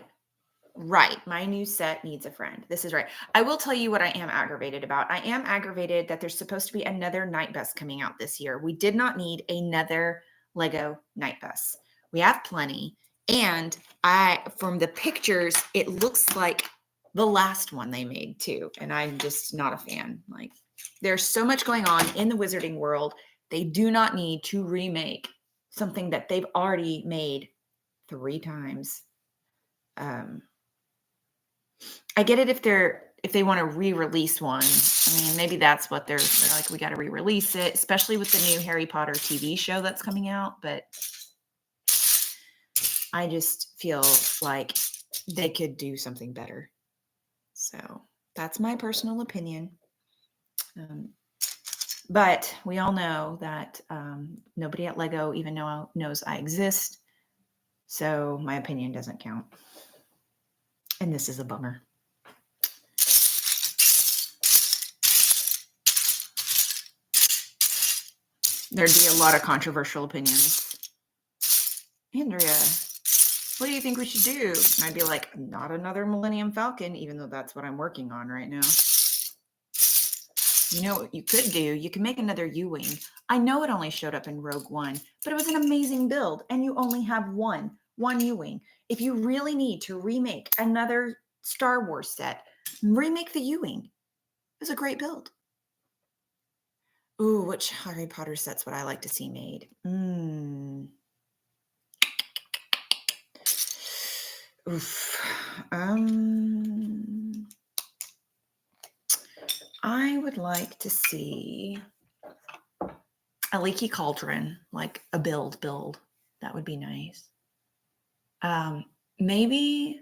My new set needs a friend. This is right. I will tell you what I am aggravated about. I am aggravated that there's supposed to be another night bus coming out this year. We did not need another Lego night bus. We have plenty. And from the pictures, it looks like the last one they made too. And I'm just not a fan. Like, there's so much going on in the wizarding world. They do not need to remake something that they've already made 3 times. I get it if they want to re-release one. I mean, maybe that's what they're like, we got to re-release it, especially with the new Harry Potter TV show that's coming out. But I just feel like they could do something better. So that's my personal opinion. But we all know that nobody at Lego even knows I exist. So my opinion doesn't count. And this is a bummer. There'd be a lot of controversial opinions. Andrea, what do you think we should do? And I'd be like, not another Millennium Falcon, even though that's what I'm working on right now. You know what you could do? You can make another U-Wing. I know it only showed up in Rogue One, but it was an amazing build, and you only have one U-Wing. If you really need to remake another Star Wars set, remake the U-Wing. It was a great build. Ooh, which Harry Potter sets would I like to see made? Oof. I would like to see a leaky cauldron, like a build. That would be nice. Maybe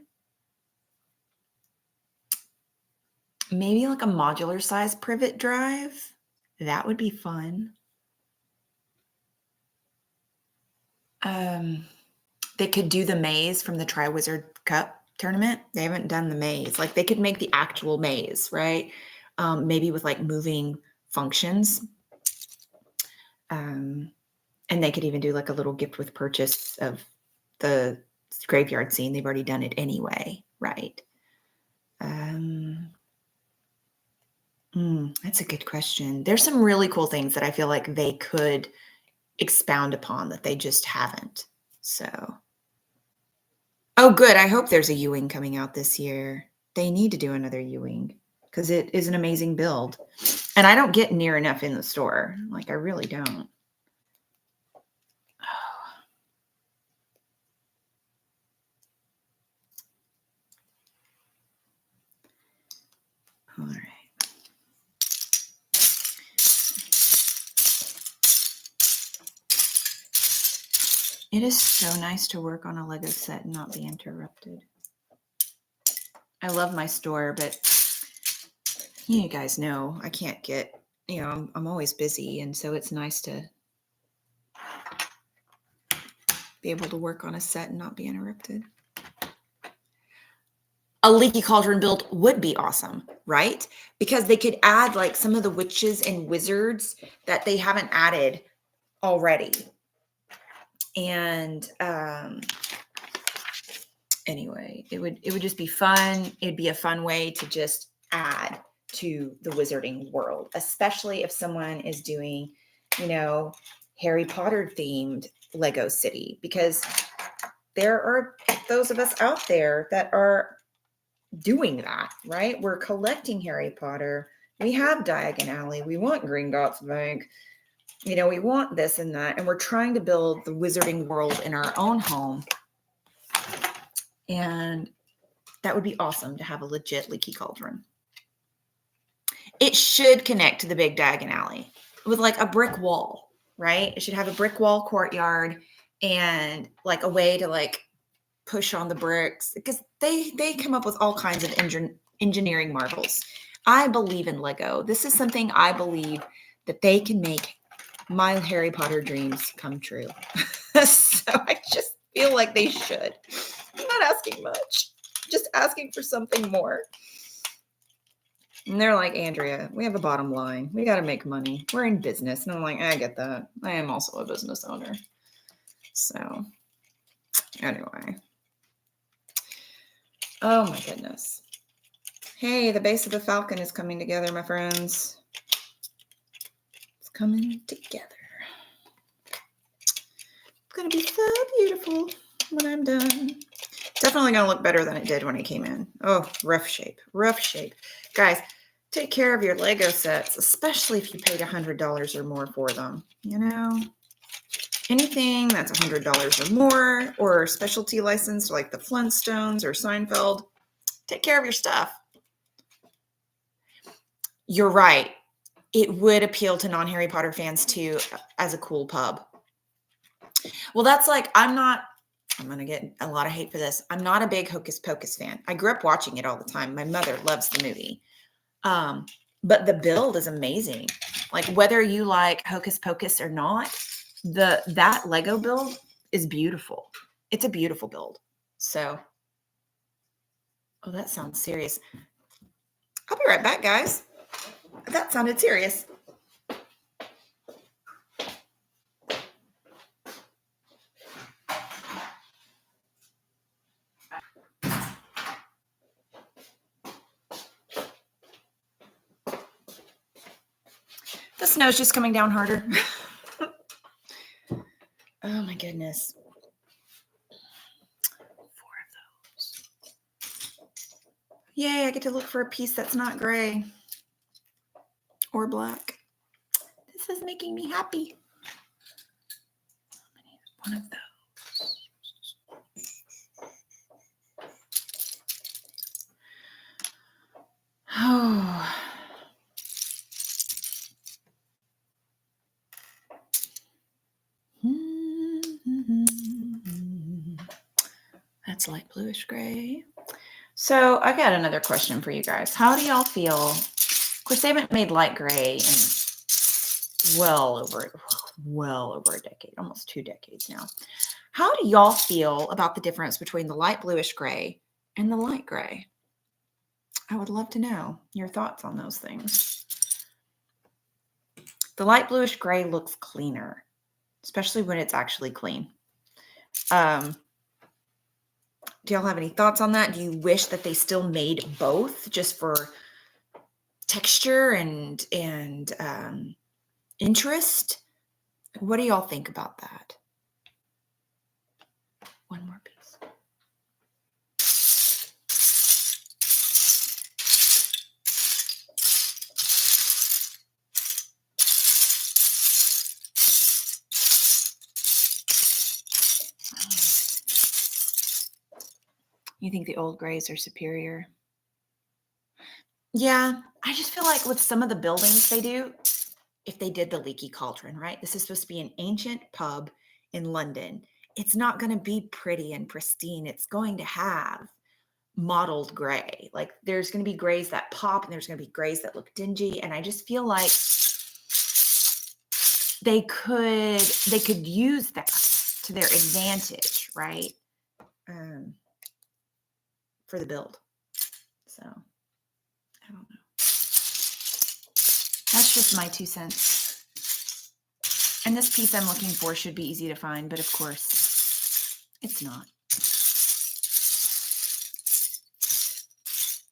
like a modular size privet drive. That would be fun. They could do the maze from the Triwizard Cup tournament. They haven't done the maze. Like, they could make the actual maze, right? Maybe with like moving functions. And they could even do like a little gift with purchase of the graveyard scene. They've already done it anyway, right? That's a good question. There's some really cool things that I feel like they could expound upon that they just haven't. So, oh, good. I hope there's a U-Wing coming out this year. They need to do another U-Wing because it is an amazing build. And I don't get near enough in the store. Like, I really don't. All right. It is so nice to work on a Lego set and not be interrupted. I love my store, but you guys know I can't get, I'm always busy. And so it's nice to be able to work on a set and not be interrupted. A leaky cauldron build would be awesome, right? Because they could add like some of the witches and wizards that they haven't added already. And anyway, it would just be fun. It'd be a fun way to just add to the wizarding world, especially if someone is doing, Harry Potter themed Lego City, because there are those of us out there that are doing that, right? We're collecting Harry Potter. We have Diagon Alley. We want Gringotts Bank. We want this and that. And we're trying to build the wizarding world in our own home. And that would be awesome to have a legit leaky cauldron. It should connect to the big diagon alley with like a brick wall, right? It should have a brick wall courtyard and like a way to like push on the bricks because they come up with all kinds of engineering marvels. I believe in Lego. This is something I believe that they can make my Harry Potter dreams come true. So I just feel like they should. I'm not asking much, just asking for something more. And they're like, Andrea, we have a bottom line. We got to make money. We're in business. And I'm like, I get that. I am also a business owner. So anyway. Oh my goodness. Hey, the base of the falcon is coming together, my friends. It's coming together. It's going to be so beautiful when I'm done. Definitely going to look better than it did when it came in. Oh, rough shape. Rough shape. Guys, take care of your Lego sets, especially if you paid $100 or more for them. You know, anything that's $100 or more, or specialty licensed like the Flintstones or Seinfeld, take care of your stuff. You're right. It would appeal to non-Harry Potter fans too as a cool pub. Well, that's like, I'm going to get a lot of hate for this. I'm not a big Hocus Pocus fan. I grew up watching it all the time. My mother loves the movie. But the build is amazing. Like whether you like Hocus Pocus or not, that Lego build is beautiful. It's a beautiful build. So, oh, that sounds serious. I'll be right back, guys. That sounded serious. The snow's just coming down harder. Oh my goodness. 4 of those. Yay, I get to look for a piece that's not gray or black. This is making me happy. I need one of those. Oh. That's light bluish gray. So I got another question for you guys. How do y'all feel? Of course, they haven't made light gray in well over a decade, almost 2 decades now. How do y'all feel about the difference between the light bluish gray and the light gray? I would love to know your thoughts on those things. The light bluish gray looks cleaner, especially when it's actually clean. Do y'all have any thoughts on that? Do you wish that they still made both just for texture and interest? What do y'all think about that? One more piece. You think the old grays are superior? Yeah, I just feel like with some of the buildings they do, if they did the Leaky Cauldron, right? This is supposed to be an ancient pub in London. It's not going to be pretty and pristine. It's going to have mottled gray. Like there's going to be grays that pop and there's going to be grays that look dingy. And I just feel like they could use that to their advantage, right? For the build. So I don't know. That's just my 2 cents. And this piece I'm looking for should be easy to find, but of course it's not.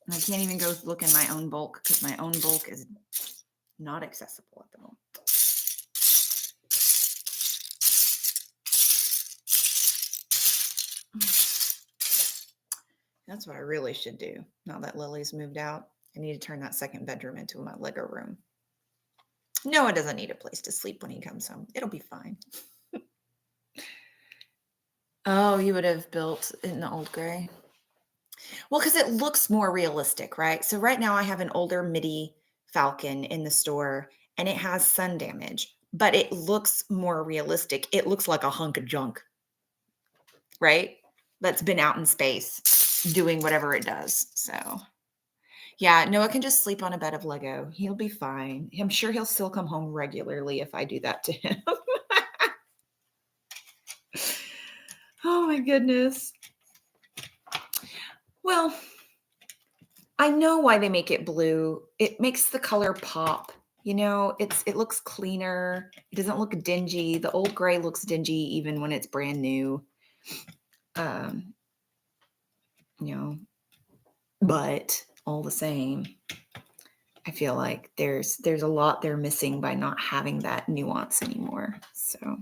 And I can't even go look in my own bulk because my own bulk is not accessible at the moment. That's what I really should do now that Lily's moved out. I need to turn that second bedroom into my Lego room. Noah doesn't need a place to sleep when he comes home. It'll be fine. Oh, you would have built in the old gray? Well, because it looks more realistic, right? So right now I have an older MIDI falcon in the store and it has sun damage, but it looks more realistic. It looks like a hunk of junk, right? That's been out in space doing whatever it does. So, yeah, Noah can just sleep on a bed of Lego. He'll be fine. I'm sure he'll still come home regularly if I do that to him. Oh my goodness. Well, I know why they make it blue. It makes the color pop. You know, it looks cleaner. It doesn't look dingy. The old gray looks dingy even when it's brand new. Um, you know, but all the same, I feel like there's a lot they're missing by not having that nuance anymore. So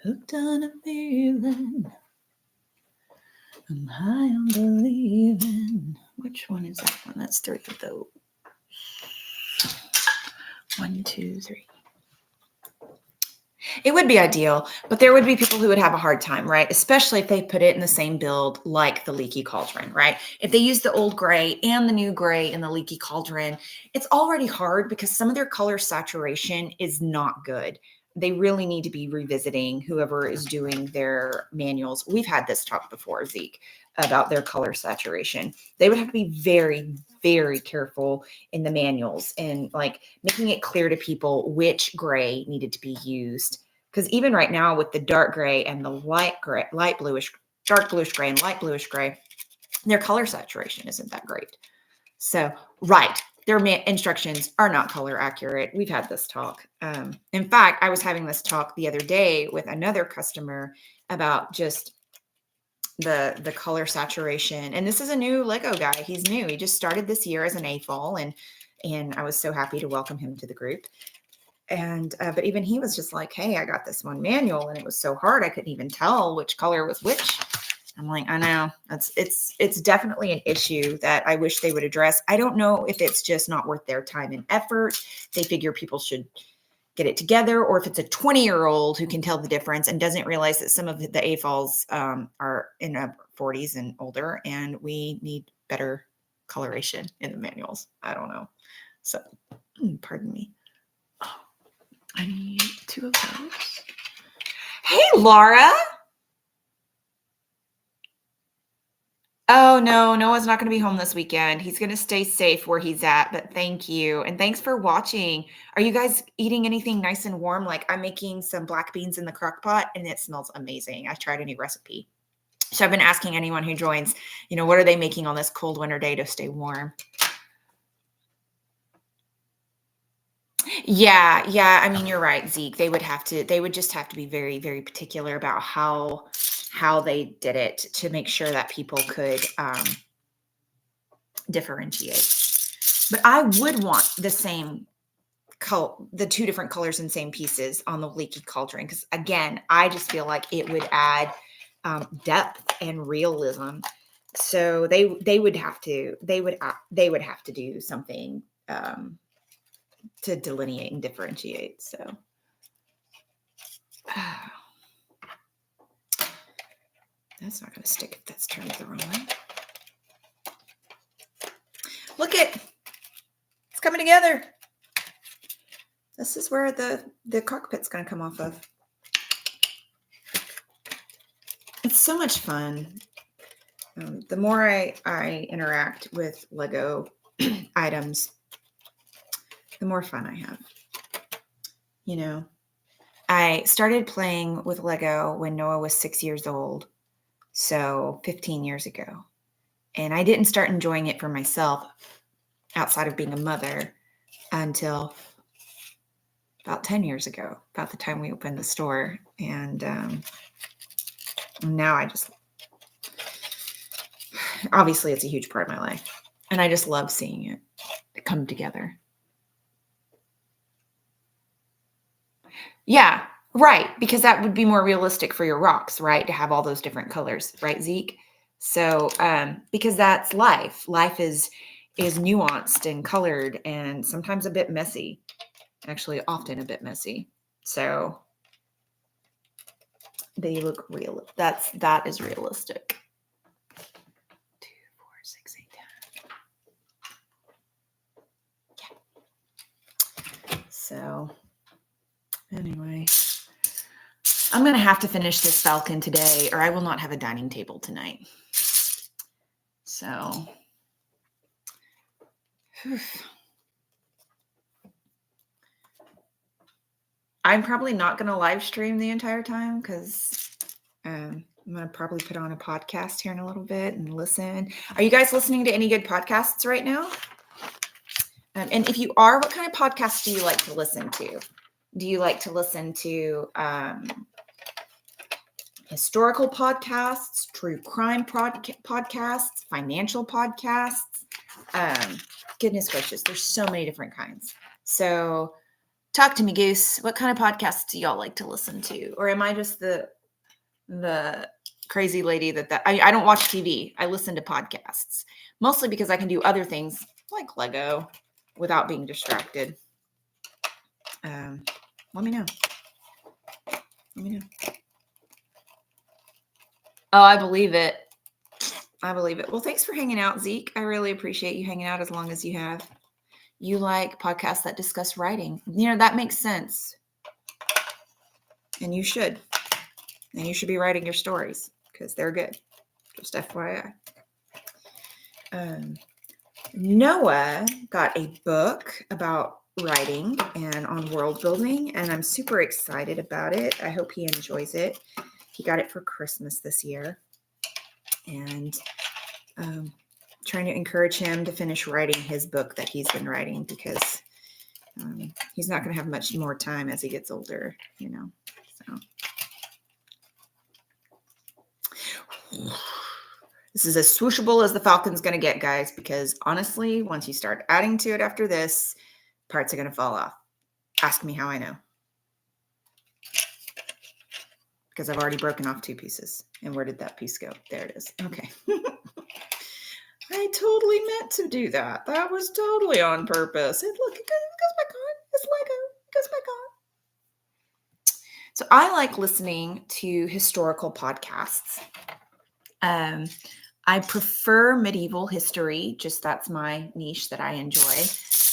hooked on a feeling. I'm high on believing. Which one is that one? That's 3 of those. 1, 2, 3. It would be ideal, but there would be people who would have a hard time, right? Especially if they put it in the same build like the leaky cauldron, right? If they use the old gray and the new gray in the leaky cauldron, it's already hard because some of their color saturation is not good. They really need to be revisiting whoever is doing their manuals. We've had this talk before, Zeke, about their color saturation. They would have to be very, very careful in the manuals and like making it clear to people which gray needed to be used. Because even right now with the dark gray and the light gray, light bluish, dark bluish gray and light bluish gray, their color saturation isn't that great. So, right, their instructions are not color accurate. We've had this talk. In fact, I was having this talk the other day with another customer about just the color saturation. And this is a new Lego guy. He's new. He just started this year as an AFOL, and I was so happy to welcome him to the group. And but even he was just like, hey, I got this one manual and it was so hard I couldn't even tell which color was which. I'm like, I know. It's definitely an issue that I wish they would address. I don't know if it's just not worth their time and effort. They figure people should get it together, or if it's a 20-year-old who can tell the difference and doesn't realize that some of the AFOLs are in their 40s and older, and we need better coloration in the manuals. I don't know. So, pardon me. Oh, I need 2 of those. Hey, Laura. Oh, no, Noah's not going to be home this weekend. He's going to stay safe where he's at, but thank you. And thanks for watching. Are you guys eating anything nice and warm? Like I'm making some black beans in the crock pot and it smells amazing. I tried a new recipe. So I've been asking anyone who joins, what are they making on this cold winter day to stay warm? Yeah. I mean, you're right, Zeke. They would just have to be very, very particular about how they did it to make sure that people could differentiate. But I would want the same the 2 different colors and same pieces on the leaky cauldron, because again, I just feel like it would add depth and realism. So they would have to do something to delineate and differentiate. So. That's not going to stick if that's turned the wrong way. Look it's coming together. This is where the cockpit's going to come off of. It's so much fun. The more I interact with Lego items, the more fun I have. I started playing with Lego when Noah was 6 years old. So 15 years ago. And I didn't start enjoying it for myself outside of being a mother until about 10 years ago, about the time we opened the store. And now obviously it's a huge part of my life. And I just love seeing it come together. Yeah, right. Because that would be more realistic for your rocks, right? To have all those different colors, right, Zeke? So, because that's life. Life is nuanced and colored and sometimes a bit messy. Actually, often a bit messy. So, They look real. That is realistic. 2, 4, 6, 8, 10. Yeah. So anyway, I'm going to have to finish this falcon today, or I will not have a dining table tonight. So, I'm probably not going to live stream the entire time because I'm going to probably put on a podcast here in a little bit and listen. Are you guys listening to any good podcasts right now? And if you are, what kind of podcasts do you like to listen to? Do you like to listen to historical podcasts, true crime podcasts, financial podcasts? Goodness gracious, there's so many different kinds. So talk to me, Goose. What kind of podcasts do y'all like to listen to? Or am I just the crazy lady that I don't watch TV. I listen to podcasts, mostly because I can do other things like Lego without being distracted. Let me know. Oh, I believe it. Well, thanks for hanging out, Zeke. I really appreciate you hanging out as long as you have. You like podcasts that discuss writing. That makes sense. And you should. And you should be writing your stories because they're good. Just FYI. Noah got a book about writing and on world building, and I'm super excited about it. I hope he enjoys it. He got it for Christmas this year, and trying to encourage him to finish writing his book that he's been writing because he's not going to have much more time as he gets older, so. This is as swooshable as the falcon's going to get, guys, because honestly, once you start adding to it after this, parts are going to fall off. Ask me how I know. Because I've already broken off 2 pieces. And where did that piece go? There it is. Okay. I totally meant to do that. That was totally on purpose. Look, it goes back on. It's Lego. It goes back on. So I like listening to historical podcasts. I prefer medieval history, just that's my niche that I enjoy.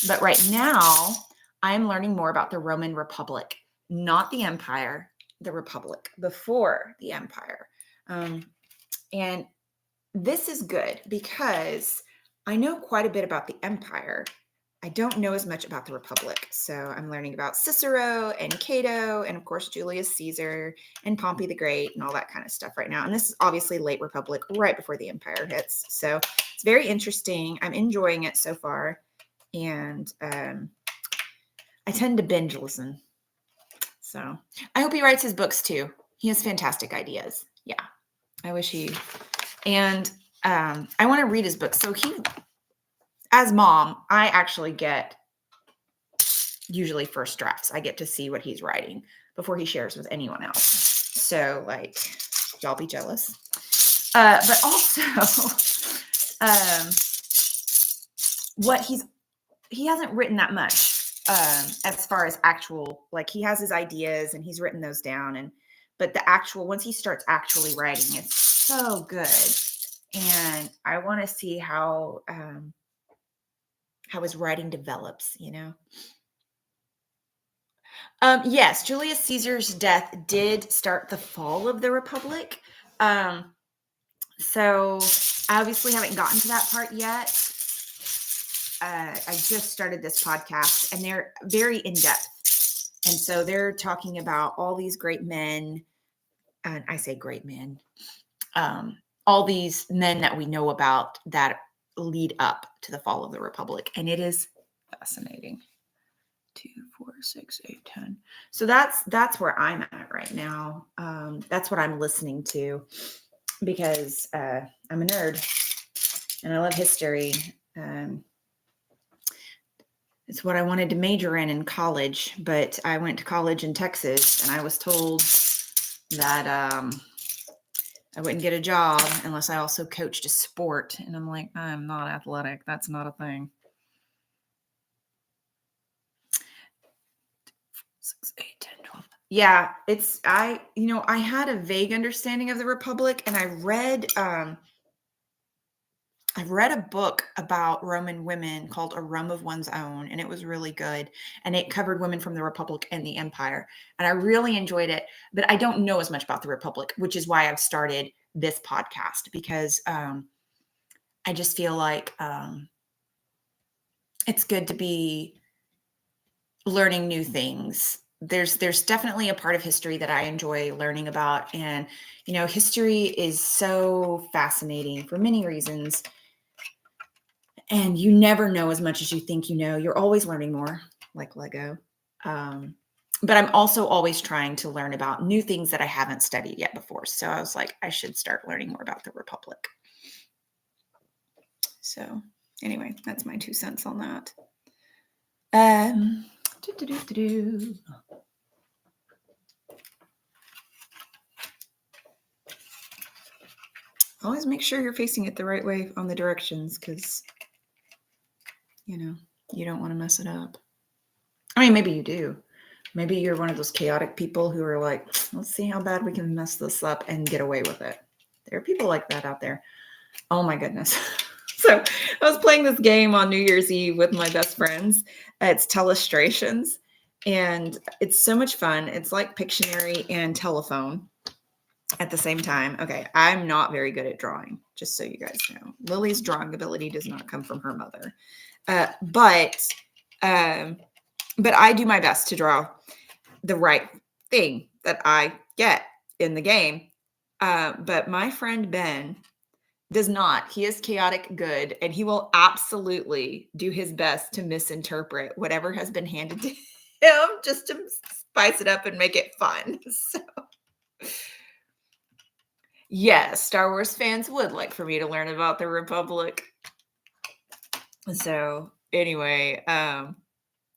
But right now, I'm learning more about the Roman Republic, not the Empire, the Republic, before the Empire. And this is good because I know quite a bit about the Empire. I don't know as much about the Republic. So I'm learning about Cicero and Cato and, of course, Julius Caesar and Pompey the Great and all that kind of stuff right now. And this is obviously late Republic, right before the Empire hits. So it's very interesting. I'm enjoying it so far. And I tend to binge listen. So I hope he writes his books too. He has fantastic ideas. Yeah, I wish he. And I want to read his books. So as mom, I actually get usually first drafts. I get to see what he's writing before he shares with anyone else. So y'all be jealous. But also he hasn't written that much as far as actual, he has his ideas and he's written those down. But the actual, once he starts actually writing, it's so good. And I want to see how his writing develops, Yes, Julius Caesar's death did start the fall of the Republic. So I obviously haven't gotten to that part yet. I just started this podcast and they're very in-depth. And so they're talking about all these great men, and I say great men, all these men that we know about that lead up to the fall of the Republic. And it is fascinating. 2, 4, 6, 8, 10. So that's where I'm at right now. That's what I'm listening to because I'm a nerd and I love history. It's what I wanted to major in college, but I went to college in Texas and I was told that I wouldn't get a job unless I also coached a sport. And I'm like, I'm not athletic. That's not a thing. 6, 8, 10, 12. Yeah, I had a vague understanding of the Republic, and I read a book about Roman women called A Rome of One's Own, and it was really good. And it covered women from the Republic and the Empire. And I really enjoyed it. But I don't know as much about the Republic, which is why I've started this podcast, because I just feel like it's good to be learning new things. There's definitely a part of history that I enjoy learning about. And, history is so fascinating for many reasons. And you never know as much as you think you know. You're always learning more, like Lego. Um, but I'm also always trying to learn about new things that I haven't studied yet before. So I was like, I should start learning more about the Republic. So anyway, that's my 2 cents on that. Do-do-do-do-do. Always make sure you're facing it the right way on the directions, because, you don't want to mess it up. I mean, maybe you do. Maybe you're one of those chaotic people who are like, let's see how bad we can mess this up and get away with it. There are people like that out there. Oh my goodness. So I was playing this game on New Year's Eve with my best friends. It's Telestrations, and it's so much fun. It's like Pictionary and telephone at the same time. Okay, I'm not very good at drawing, just so you guys know. Lily's drawing ability does not come from her mother. But I do my best to draw the right thing that I get in the game. But my friend Ben does not. He is chaotic good, and he will absolutely do his best to misinterpret whatever has been handed to him just to spice it up and make it fun. So, yes, Star Wars fans would like for me to learn about the Republic. So, anyway,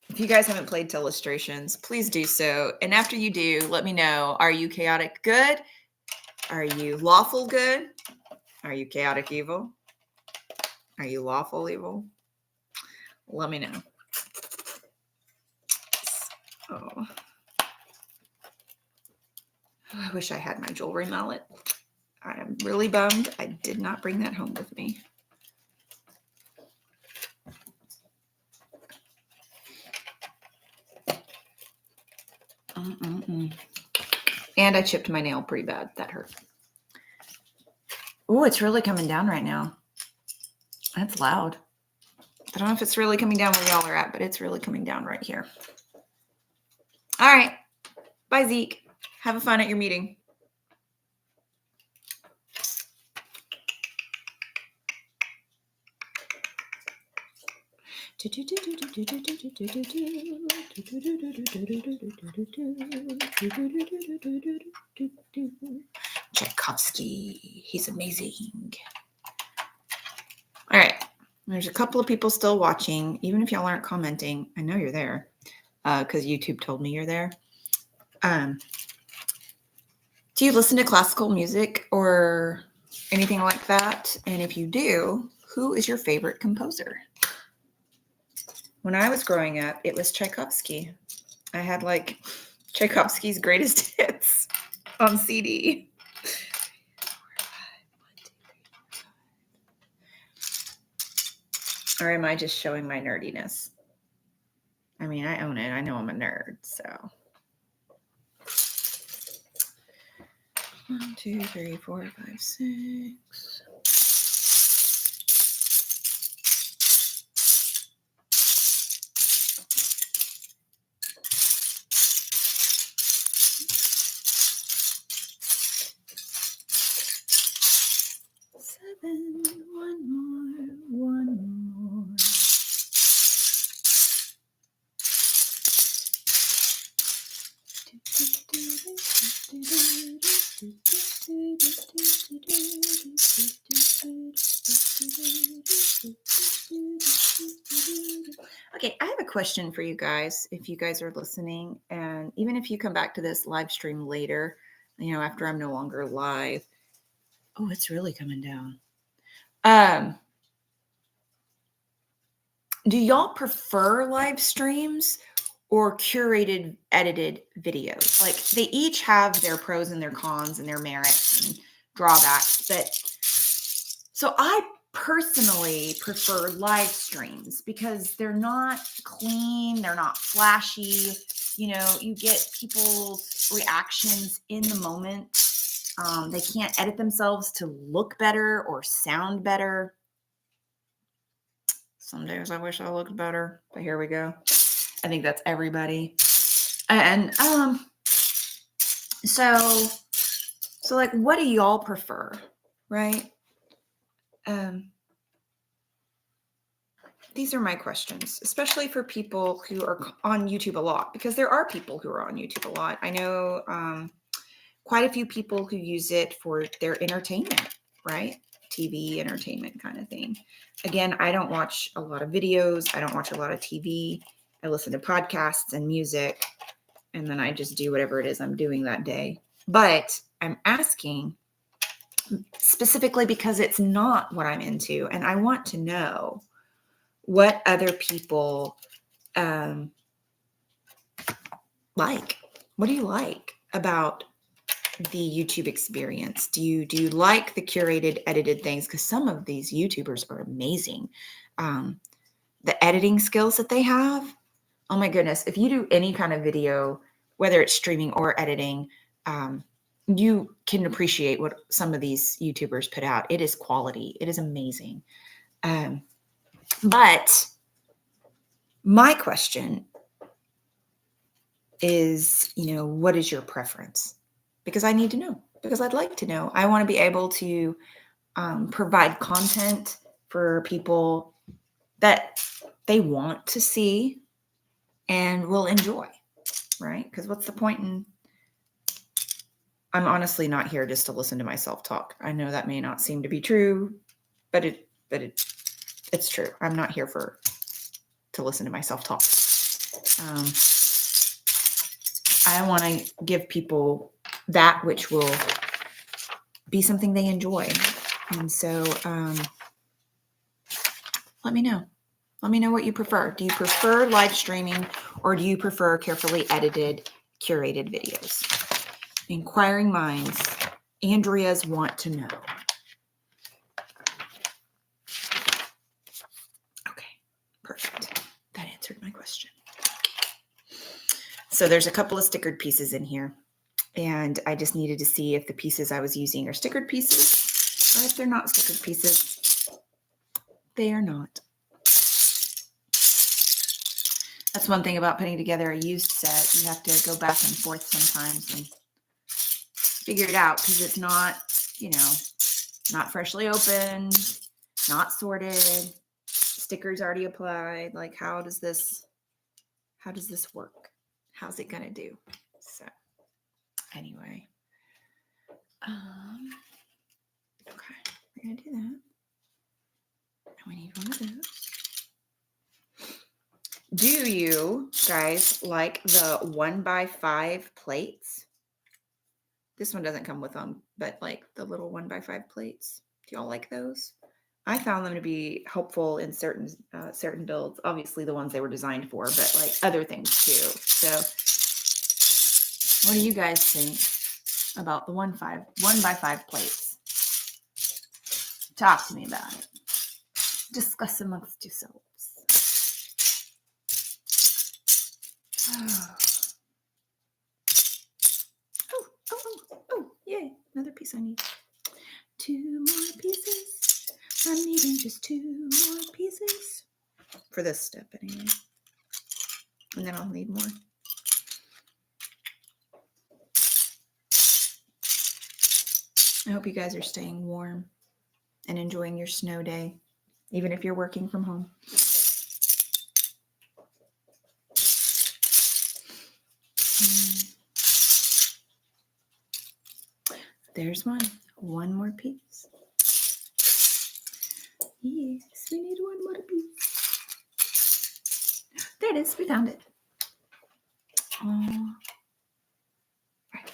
if you guys haven't played Telestrations, please do so. And after you do, let me know, are you chaotic good? Are you lawful good? Are you chaotic evil? Are you lawful evil? Let me know. Oh, I wish I had my jewelry mallet. I am really bummed I did not bring that home with me. And I chipped my nail pretty bad. That hurt. Oh, it's really coming down right now. That's loud. I don't know if it's really coming down where y'all are at, but it's really coming down right here. All right. Bye, Zeke. Have fun at your meeting. Tchaikovsky. He's amazing. All right. There's a couple of people still watching. Even if y'all aren't commenting, I know you're there because YouTube told me you're there. Do you listen to classical music or anything like that? And if you do, who is your favorite composer? When I was growing up, it was Tchaikovsky. I had like Tchaikovsky's greatest hits on CD. Or am I just showing my nerdiness? I mean, I own it. I know I'm a nerd, so. 1, 2, 3, 4, 5, 6. One more. Okay, I have a question for you guys, if you guys are listening, and even if you come back to this live stream later, after I'm no longer live. Oh, it's really coming down. Do y'all prefer live streams, or curated, edited videos. Like they each have their pros and their cons and their merits and drawbacks. But so I personally prefer live streams because they're not clean, they're not flashy. You know, you get people's reactions in the moment. They can't edit themselves to look better or sound better. Some days I wish I looked better, but here we go. I think that's everybody. And so like, what do y'all prefer, right? These are my questions, especially for people who are on YouTube a lot, because there are people who are on YouTube a lot. I know quite a few people who use it for their entertainment, right? TV entertainment kind of thing. Again, I don't watch a lot of videos. I don't watch a lot of TV. I listen to podcasts and music, and then I just do whatever it is I'm doing that day. But I'm asking specifically because it's not what I'm into, and I want to know what other people like. What do you like about the YouTube experience? Do you like the curated, edited things? Because some of these YouTubers are amazing. The editing skills that they have, oh my goodness. If you do any kind of video, whether it's streaming or editing, you can appreciate what some of these YouTubers put out. It is quality. It is amazing. But my question is, what is your preference? Because I need to know, because I'd like to know. I want to be able to provide content for people that they want to see and will enjoy, right? Because what's the point in, I'm honestly not here just to listen to myself talk. I know that may not seem to be true, but it's true. I'm not here to listen to myself talk. I want to give people that which will be something they enjoy. And so let me know. Let me know what you prefer. Do you prefer live streaming, or do you prefer carefully edited, curated videos? Inquiring minds, Andreas want to know. Okay, perfect. That answered my question. So there's a couple of stickered pieces in here, and I just needed to see if the pieces I was using are stickered pieces, or if they're not stickered pieces. They are not. That's one thing about putting together a used set. You have to go back and forth sometimes and figure it out, because it's not, not freshly opened, not sorted, stickers already applied. Like, how does this work? How's it gonna do? So anyway, okay, we're gonna do that. And we need one of those. Do you guys like the 1x5 plates? This one doesn't come with them, but like the little 1x5 plates. Do y'all like those? I found them to be helpful in certain builds. Obviously, the ones they were designed for, but like other things too. So, what do you guys think about the 1x5 plates? Talk to me about it. Discuss amongst yourselves. Oh, yay. Another piece I need. 2 more pieces. I'm needing just 2 more pieces. For this step, anyway. And then I'll need more. I hope you guys are staying warm and enjoying your snow day, even if you're working from home. There's one more piece. Yes, we need one more piece. There it is. We found it. Right.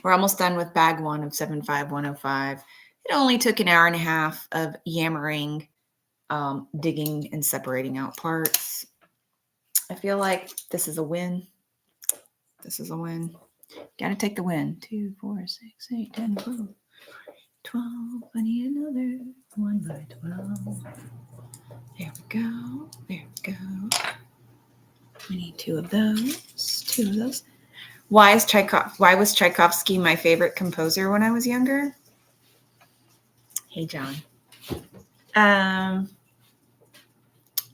We're almost done with bag 1 of 75105. It only took an hour and a half of yammering, digging and separating out parts. I feel like this is a win. This is a win. Gotta take the win. 2, 4, 6, 8, 10, 12. 12. I need another 1 by 12. There we go. There we go. We need 2 of those. 2 of those. Why was Tchaikovsky my favorite composer when I was younger? Hey, John.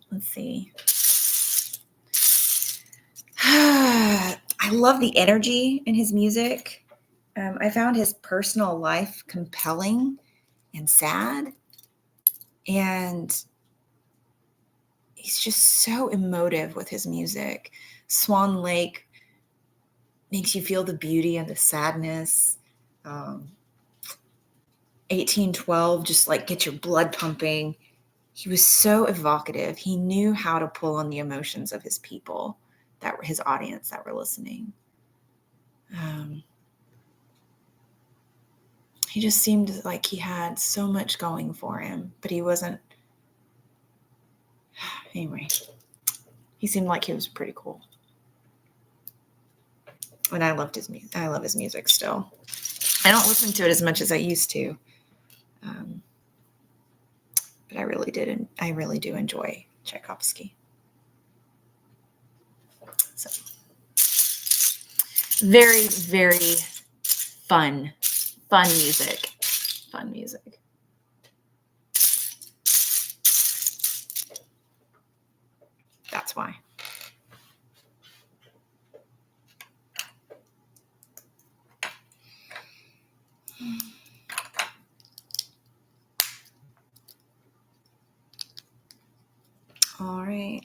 Let's see. I love the energy in his music. I found his personal life compelling and sad. And he's just so emotive with his music. Swan Lake makes you feel the beauty and the sadness. 1812 just like gets your blood pumping. He was so evocative. He knew how to pull on the emotions of his people, that were his audience that were listening. He just seemed like he had so much going for him, but he wasn't. Anyway, he seemed like he was pretty cool. And I loved his music. I love his music still. I don't listen to it as much as I used to. But I really did. And I really do enjoy Tchaikovsky. So very, very fun music. Fun music. That's why. All right.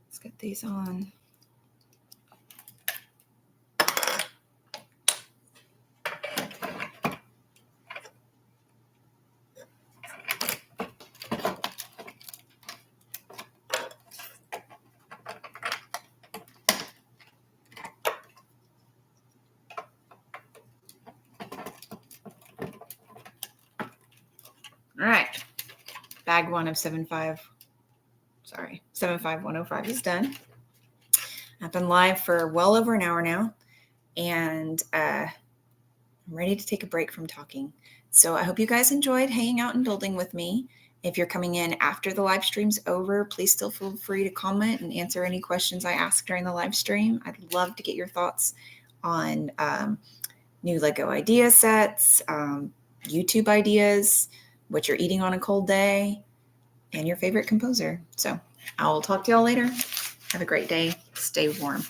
Let's get these on. All right. Bag 1 of 75105 is done. I've been live for well over an hour now, and I'm ready to take a break from talking. So I hope you guys enjoyed hanging out and building with me. If you're coming in after the live stream's over, please still feel free to comment and answer any questions I ask during the live stream. I'd love to get your thoughts on new Lego idea sets, YouTube ideas, what you're eating on a cold day, and your favorite composer. So I will talk to y'all later. Have a great day. Stay warm.